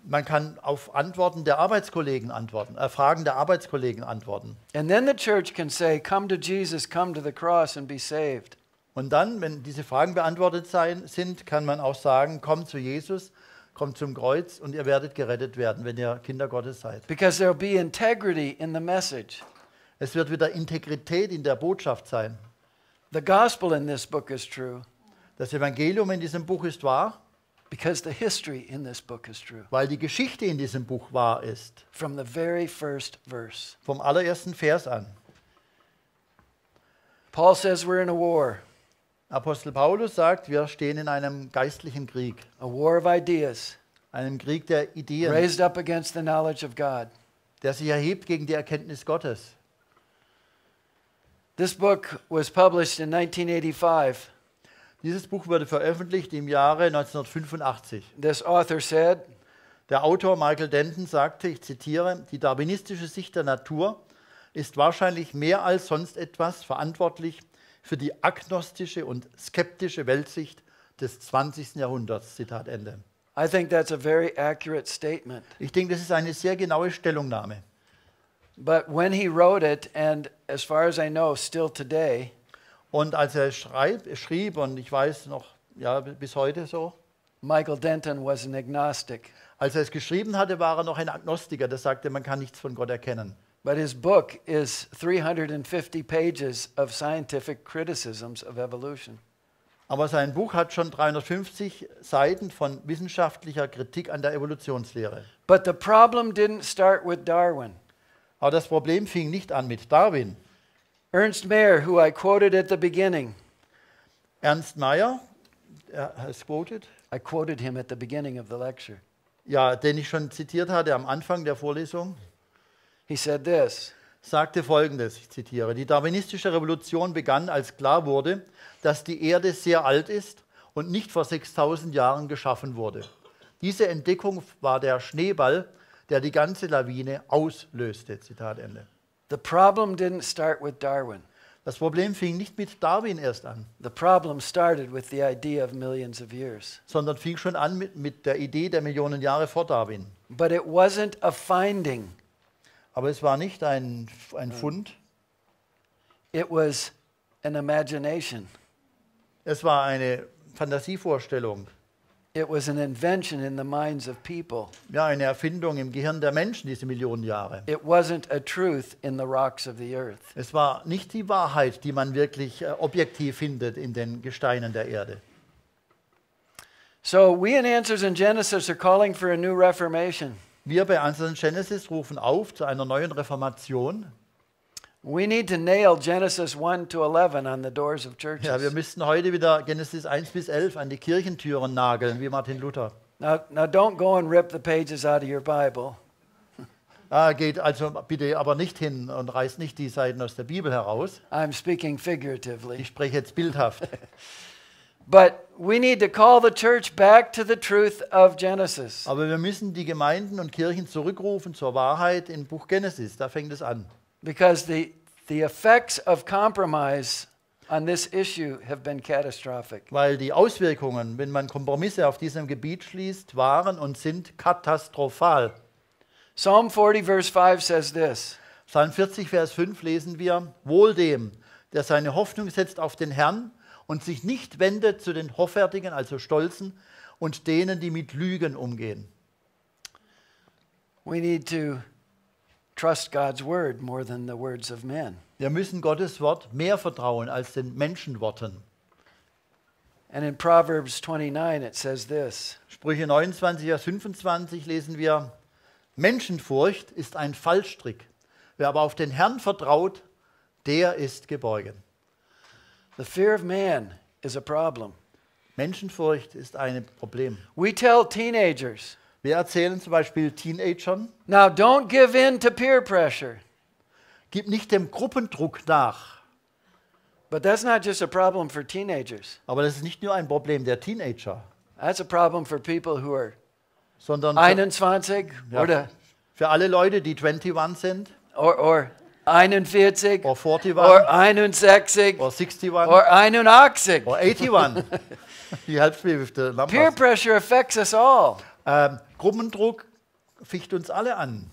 Speaker 2: Man kann auf Antworten der Arbeitskollegen antworten, Fragen der Arbeitskollegen antworten.
Speaker 1: And then the church can say, come to Jesus, come to the cross and be saved.
Speaker 2: Und dann, wenn diese Fragen beantwortet sind, kann man auch sagen, kommt zu Jesus, kommt zum Kreuz und ihr werdet gerettet werden, wenn ihr Kinder Gottes seid.
Speaker 1: Because there will be integrity in the message.
Speaker 2: Es wird wieder Integrität in der Botschaft sein.
Speaker 1: The gospel in this book is true.
Speaker 2: Das Evangelium in diesem Buch ist wahr,
Speaker 1: Because the history in this book is true.
Speaker 2: weil die Geschichte in diesem Buch wahr ist.
Speaker 1: From the very first verse.
Speaker 2: Vom allerersten Vers an.
Speaker 1: Paul says we're in a war.
Speaker 2: Apostel Paulus sagt, wir stehen in einem geistlichen Krieg.
Speaker 1: A war of ideas.
Speaker 2: Einem Krieg der Ideen,
Speaker 1: Raised up against the knowledge of God.
Speaker 2: der sich erhebt gegen die Erkenntnis Gottes.
Speaker 1: This book was published in 1985.
Speaker 2: Dieses Buch wurde veröffentlicht im Jahre 1985.
Speaker 1: This author said,
Speaker 2: Der Autor Michael Denton sagte, ich zitiere, die darwinistische Sicht der Natur ist wahrscheinlich mehr als sonst etwas verantwortlich für die agnostische und skeptische Weltsicht des 20. Jahrhunderts. Zitat Ende.
Speaker 1: I think that's a very accurate statement.
Speaker 2: Ich denke, das ist eine sehr genaue Stellungnahme.
Speaker 1: But when he wrote it, and as far as I know, still today,
Speaker 2: Und als er schrieb, und ich weiß noch, ja, bis heute so,
Speaker 1: Michael Denton was an agnostic.
Speaker 2: als er es geschrieben hatte, war er noch ein Agnostiker, der sagte, man kann nichts von Gott erkennen.
Speaker 1: But his book is 350 pages of scientific criticisms of evolution.
Speaker 2: Aber sein Buch hat schon 350 Seiten von wissenschaftlicher Kritik an der Evolutionslehre.
Speaker 1: But the problem didn't start with Darwin.
Speaker 2: Aber das Problem fing nicht an mit Darwin.
Speaker 1: Ernst Mayr, who I quoted at the beginning,
Speaker 2: Ernst Mayr, er has quoted,
Speaker 1: I quoted him at the beginning of the lecture.
Speaker 2: ja, den ich schon zitiert hatte am Anfang der Vorlesung,
Speaker 1: He said this,
Speaker 2: sagte Folgendes, ich zitiere, die darwinistische Revolution begann, als klar wurde, dass die Erde sehr alt ist und nicht vor 6000 Jahren geschaffen wurde. Diese Entdeckung war der Schneeball, der die ganze Lawine auslöste. Zitat Ende.
Speaker 1: the problem didn't start with Darwin.
Speaker 2: Das Problem fing nicht mit Darwin erst an,
Speaker 1: The problem started with the idea of millions of years.
Speaker 2: sondern fing schon an mit der Idee der Millionen Jahre vor Darwin.
Speaker 1: But it wasn't a finding.
Speaker 2: Aber es war nicht ein Fund,
Speaker 1: It was an imagination.
Speaker 2: es war eine Fantasievorstellung,
Speaker 1: It was an invention in the minds of people.
Speaker 2: ja, eine Erfindung im Gehirn der Menschen, diese Millionen Jahre.
Speaker 1: It wasn't a truth in the rocks of the earth.
Speaker 2: Es war nicht die Wahrheit, die man wirklich objektiv findet in den Gesteinen der Erde.
Speaker 1: So we in Answers in Genesis are calling for a new reformation.
Speaker 2: Wir bei Answers in Genesis rufen auf zu einer neuen Reformation.
Speaker 1: We need to nail Genesis 1 to 11 on the doors of churches.
Speaker 2: Ja, wir müssten heute wieder Genesis 1 bis 11 an die Kirchentüren nageln, wie Martin Luther.
Speaker 1: Now don't go and rip the pages out of your Bible.
Speaker 2: Geht also bitte aber nicht hin und reißt nicht die Seiten aus der Bibel heraus.
Speaker 1: I'm speaking figuratively.
Speaker 2: Ich spreche jetzt bildhaft.
Speaker 1: But we need to call the church back to the truth of Genesis.
Speaker 2: Aber wir müssen die Gemeinden und Kirchen zurückrufen zur Wahrheit im Buch Genesis. Da fängt es an.
Speaker 1: Because the effects of compromise on this issue have been catastrophic.
Speaker 2: Weil die Auswirkungen, wenn man Kompromisse auf diesem Gebiet schließt, waren und sind katastrophal.
Speaker 1: Psalm 40 verse 5 says this,
Speaker 2: Psalm 40, Vers 5 lesen wir, wohl dem, der seine Hoffnung setzt auf den Herrn und sich nicht wendet zu den Hoffärtigen, also Stolzen, und denen, die mit Lügen umgehen.
Speaker 1: we need to trust God's word more than the words of men.
Speaker 2: Wir müssen Gottes Wort mehr vertrauen als den Menschenworten.
Speaker 1: And in Proverbs 29 it says this.
Speaker 2: Sprüche 29, Vers 25 lesen wir, Menschenfurcht ist ein Fallstrick. Wer aber auf den Herrn vertraut, der ist geborgen.
Speaker 1: The fear of man is a problem.
Speaker 2: Menschenfurcht ist ein Problem.
Speaker 1: We tell teenagers,
Speaker 2: Wir erzählen zum Beispiel Teenagern,
Speaker 1: now don't give in to peer pressure.
Speaker 2: gib nicht dem Gruppendruck nach.
Speaker 1: But that's not just a problem for teenagers.
Speaker 2: Aber das ist nicht nur ein Problem der Teenager,
Speaker 1: That's a problem for people who are
Speaker 2: sondern
Speaker 1: 21
Speaker 2: ja, für alle Leute, die 21 sind,
Speaker 1: or 41
Speaker 2: or 41,
Speaker 1: or 61
Speaker 2: or 61,
Speaker 1: or 81.
Speaker 2: or 81. Die Hälfte with the numbers.
Speaker 1: Peer pressure affects us all.
Speaker 2: Gruppendruck ficht uns alle an.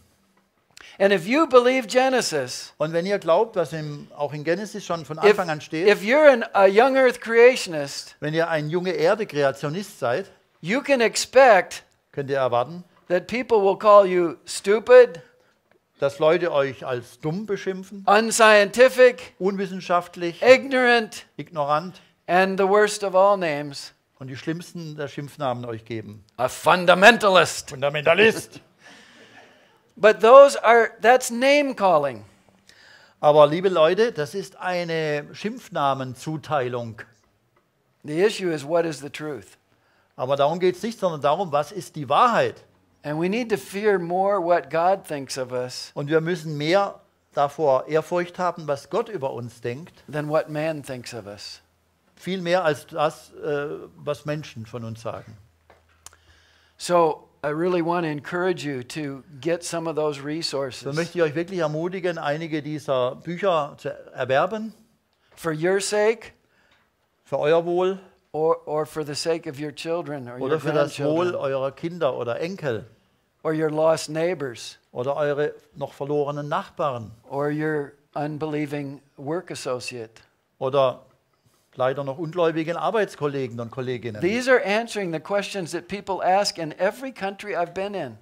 Speaker 1: And if you believe Genesis,
Speaker 2: Und wenn ihr glaubt, was auch in Genesis schon von Anfang an steht,
Speaker 1: if you're a young earth creationist,
Speaker 2: wenn ihr ein junge Erde-Kreationist seid,
Speaker 1: you can expect
Speaker 2: könnt ihr erwarten,
Speaker 1: that people will call you stupid,
Speaker 2: dass Leute euch als dumm beschimpfen,
Speaker 1: unscientific,
Speaker 2: unwissenschaftlich,
Speaker 1: ignorant,
Speaker 2: ignorant
Speaker 1: and the worst of all names,
Speaker 2: und die schlimmsten der Schimpfnamen euch geben.
Speaker 1: a fundamentalist.
Speaker 2: Fundamentalist.
Speaker 1: But that's name calling.
Speaker 2: Aber liebe Leute, das ist eine Schimpfnamenzuteilung.
Speaker 1: The issue is, what is the truth?
Speaker 2: Aber darum geht es nicht, sondern darum, was ist die Wahrheit.
Speaker 1: And we need to fear more what God thinks of us
Speaker 2: Und wir müssen mehr davor Ehrfurcht haben, was Gott über uns denkt,
Speaker 1: than what man thinks of us.
Speaker 2: viel mehr als das, was Menschen von uns sagen.
Speaker 1: So I really want to encourage you to get some of those
Speaker 2: So
Speaker 1: resources
Speaker 2: möchte ich euch wirklich ermutigen, einige dieser Bücher zu erwerben,
Speaker 1: for your sake
Speaker 2: für euer Wohl
Speaker 1: or for the sake of your children or your
Speaker 2: oder für das Wohl
Speaker 1: grandchildren
Speaker 2: eurer Kinder oder Enkel
Speaker 1: or your lost neighbors
Speaker 2: oder eure noch verlorenen Nachbarn
Speaker 1: or your unbelieving work associate.
Speaker 2: oder leider noch ungläubigen Arbeitskollegen und Kolleginnen.
Speaker 1: These are answering the questions that people ask in every country I've been in.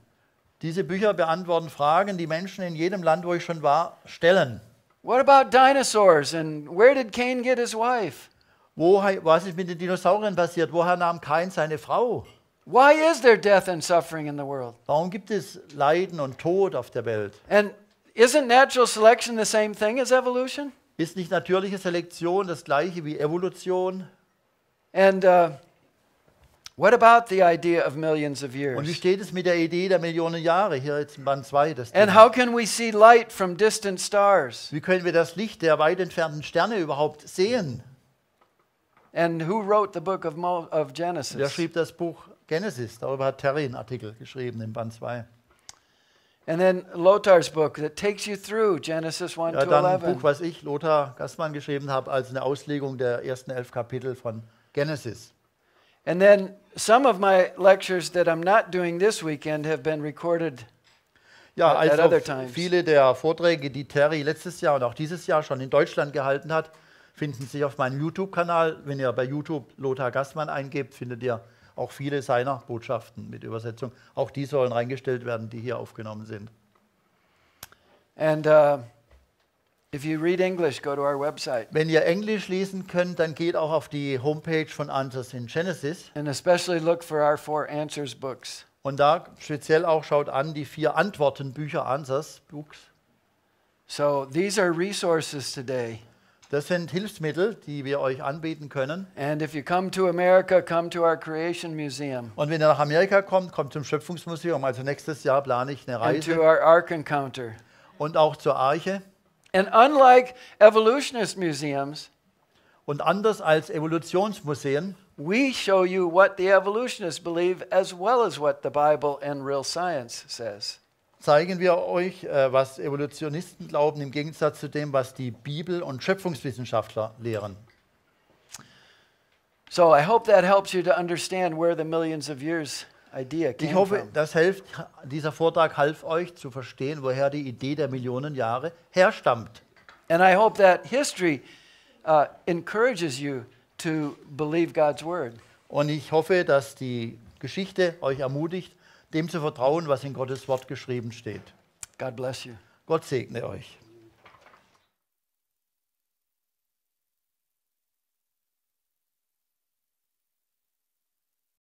Speaker 2: Diese Bücher beantworten Fragen, die Menschen in jedem Land, wo ich schon war, stellen.
Speaker 1: What about dinosaurs and where did Cain get his wife?
Speaker 2: Was ist mit den Dinosauriern passiert? Woher nahm Kain seine Frau?
Speaker 1: Why is there death and suffering in the world?
Speaker 2: Warum gibt es Leiden und Tod auf der Welt?
Speaker 1: And isn't natural selection the same thing as evolution?
Speaker 2: Ist nicht natürliche Selektion das gleiche wie Evolution?
Speaker 1: And what about the idea of millions of
Speaker 2: Und wie
Speaker 1: years?
Speaker 2: steht es mit der Idee der Millionen Jahre? Hier jetzt in Band 2. Das
Speaker 1: And
Speaker 2: Thema.
Speaker 1: how can we see light from distant stars?
Speaker 2: Wie können wir das Licht der weit entfernten Sterne überhaupt sehen?
Speaker 1: And who wrote the book of
Speaker 2: Wer
Speaker 1: Genesis?
Speaker 2: schrieb das Buch Genesis? Darüber hat Terry einen Artikel geschrieben in Band 2.
Speaker 1: And then Lothar's book that takes you through Genesis 1
Speaker 2: Ja,
Speaker 1: to
Speaker 2: dann ein
Speaker 1: 11.
Speaker 2: Buch, was ich, Lothar Gassmann, geschrieben habe, als eine Auslegung der ersten 11 Kapitel von Genesis.
Speaker 1: And then some of my lectures that I'm not doing this weekend have been recorded.
Speaker 2: Ja,
Speaker 1: At
Speaker 2: also
Speaker 1: other times.
Speaker 2: viele der Vorträge, die Terry letztes Jahr und auch dieses Jahr schon in Deutschland gehalten hat, finden sich auf meinem YouTube-Kanal. Wenn ihr bei YouTube Lothar Gassmann eingebt, findet ihr auch viele seiner Botschaften mit Übersetzung. Auch die sollen reingestellt werden, die hier aufgenommen sind.
Speaker 1: And if you read English, go to our website.
Speaker 2: Wenn ihr Englisch lesen könnt, dann geht auch auf die Homepage von Answers in Genesis.
Speaker 1: And especially look for our 4 Answers books.
Speaker 2: Und da speziell auch schaut an die 4 Antworten-Bücher, Answers Books.
Speaker 1: So these are resources today.
Speaker 2: Das sind Hilfsmittel, die wir euch anbieten können.
Speaker 1: And if you come to America, come to our Creation Museum
Speaker 2: Und wenn ihr nach Amerika kommt, kommt zum Schöpfungsmuseum. Also nächstes Jahr plane ich eine
Speaker 1: and to
Speaker 2: Reise.
Speaker 1: our Ark Encounter.
Speaker 2: Und auch zur Arche.
Speaker 1: And unlike evolutionist museums,
Speaker 2: Und anders als Evolutionsmuseen
Speaker 1: we show you what the evolutionists believe as well as what the Bible and real science says.
Speaker 2: zeigen wir euch, was Evolutionisten glauben, im Gegensatz zu dem, was die Bibel und Schöpfungswissenschaftler lehren.
Speaker 1: So I hope that helps you to understand where the millions of years idea
Speaker 2: Ich
Speaker 1: came
Speaker 2: hoffe,
Speaker 1: from.
Speaker 2: das hilft, dieser Vortrag half euch zu verstehen, woher die Idee der Millionen Jahre herstammt.
Speaker 1: And I hope that history encourages you to believe God's word.
Speaker 2: Und ich hoffe, dass die Geschichte euch ermutigt, dem zu vertrauen, was in Gottes Wort geschrieben steht.
Speaker 1: God bless you.
Speaker 2: Gott segne euch.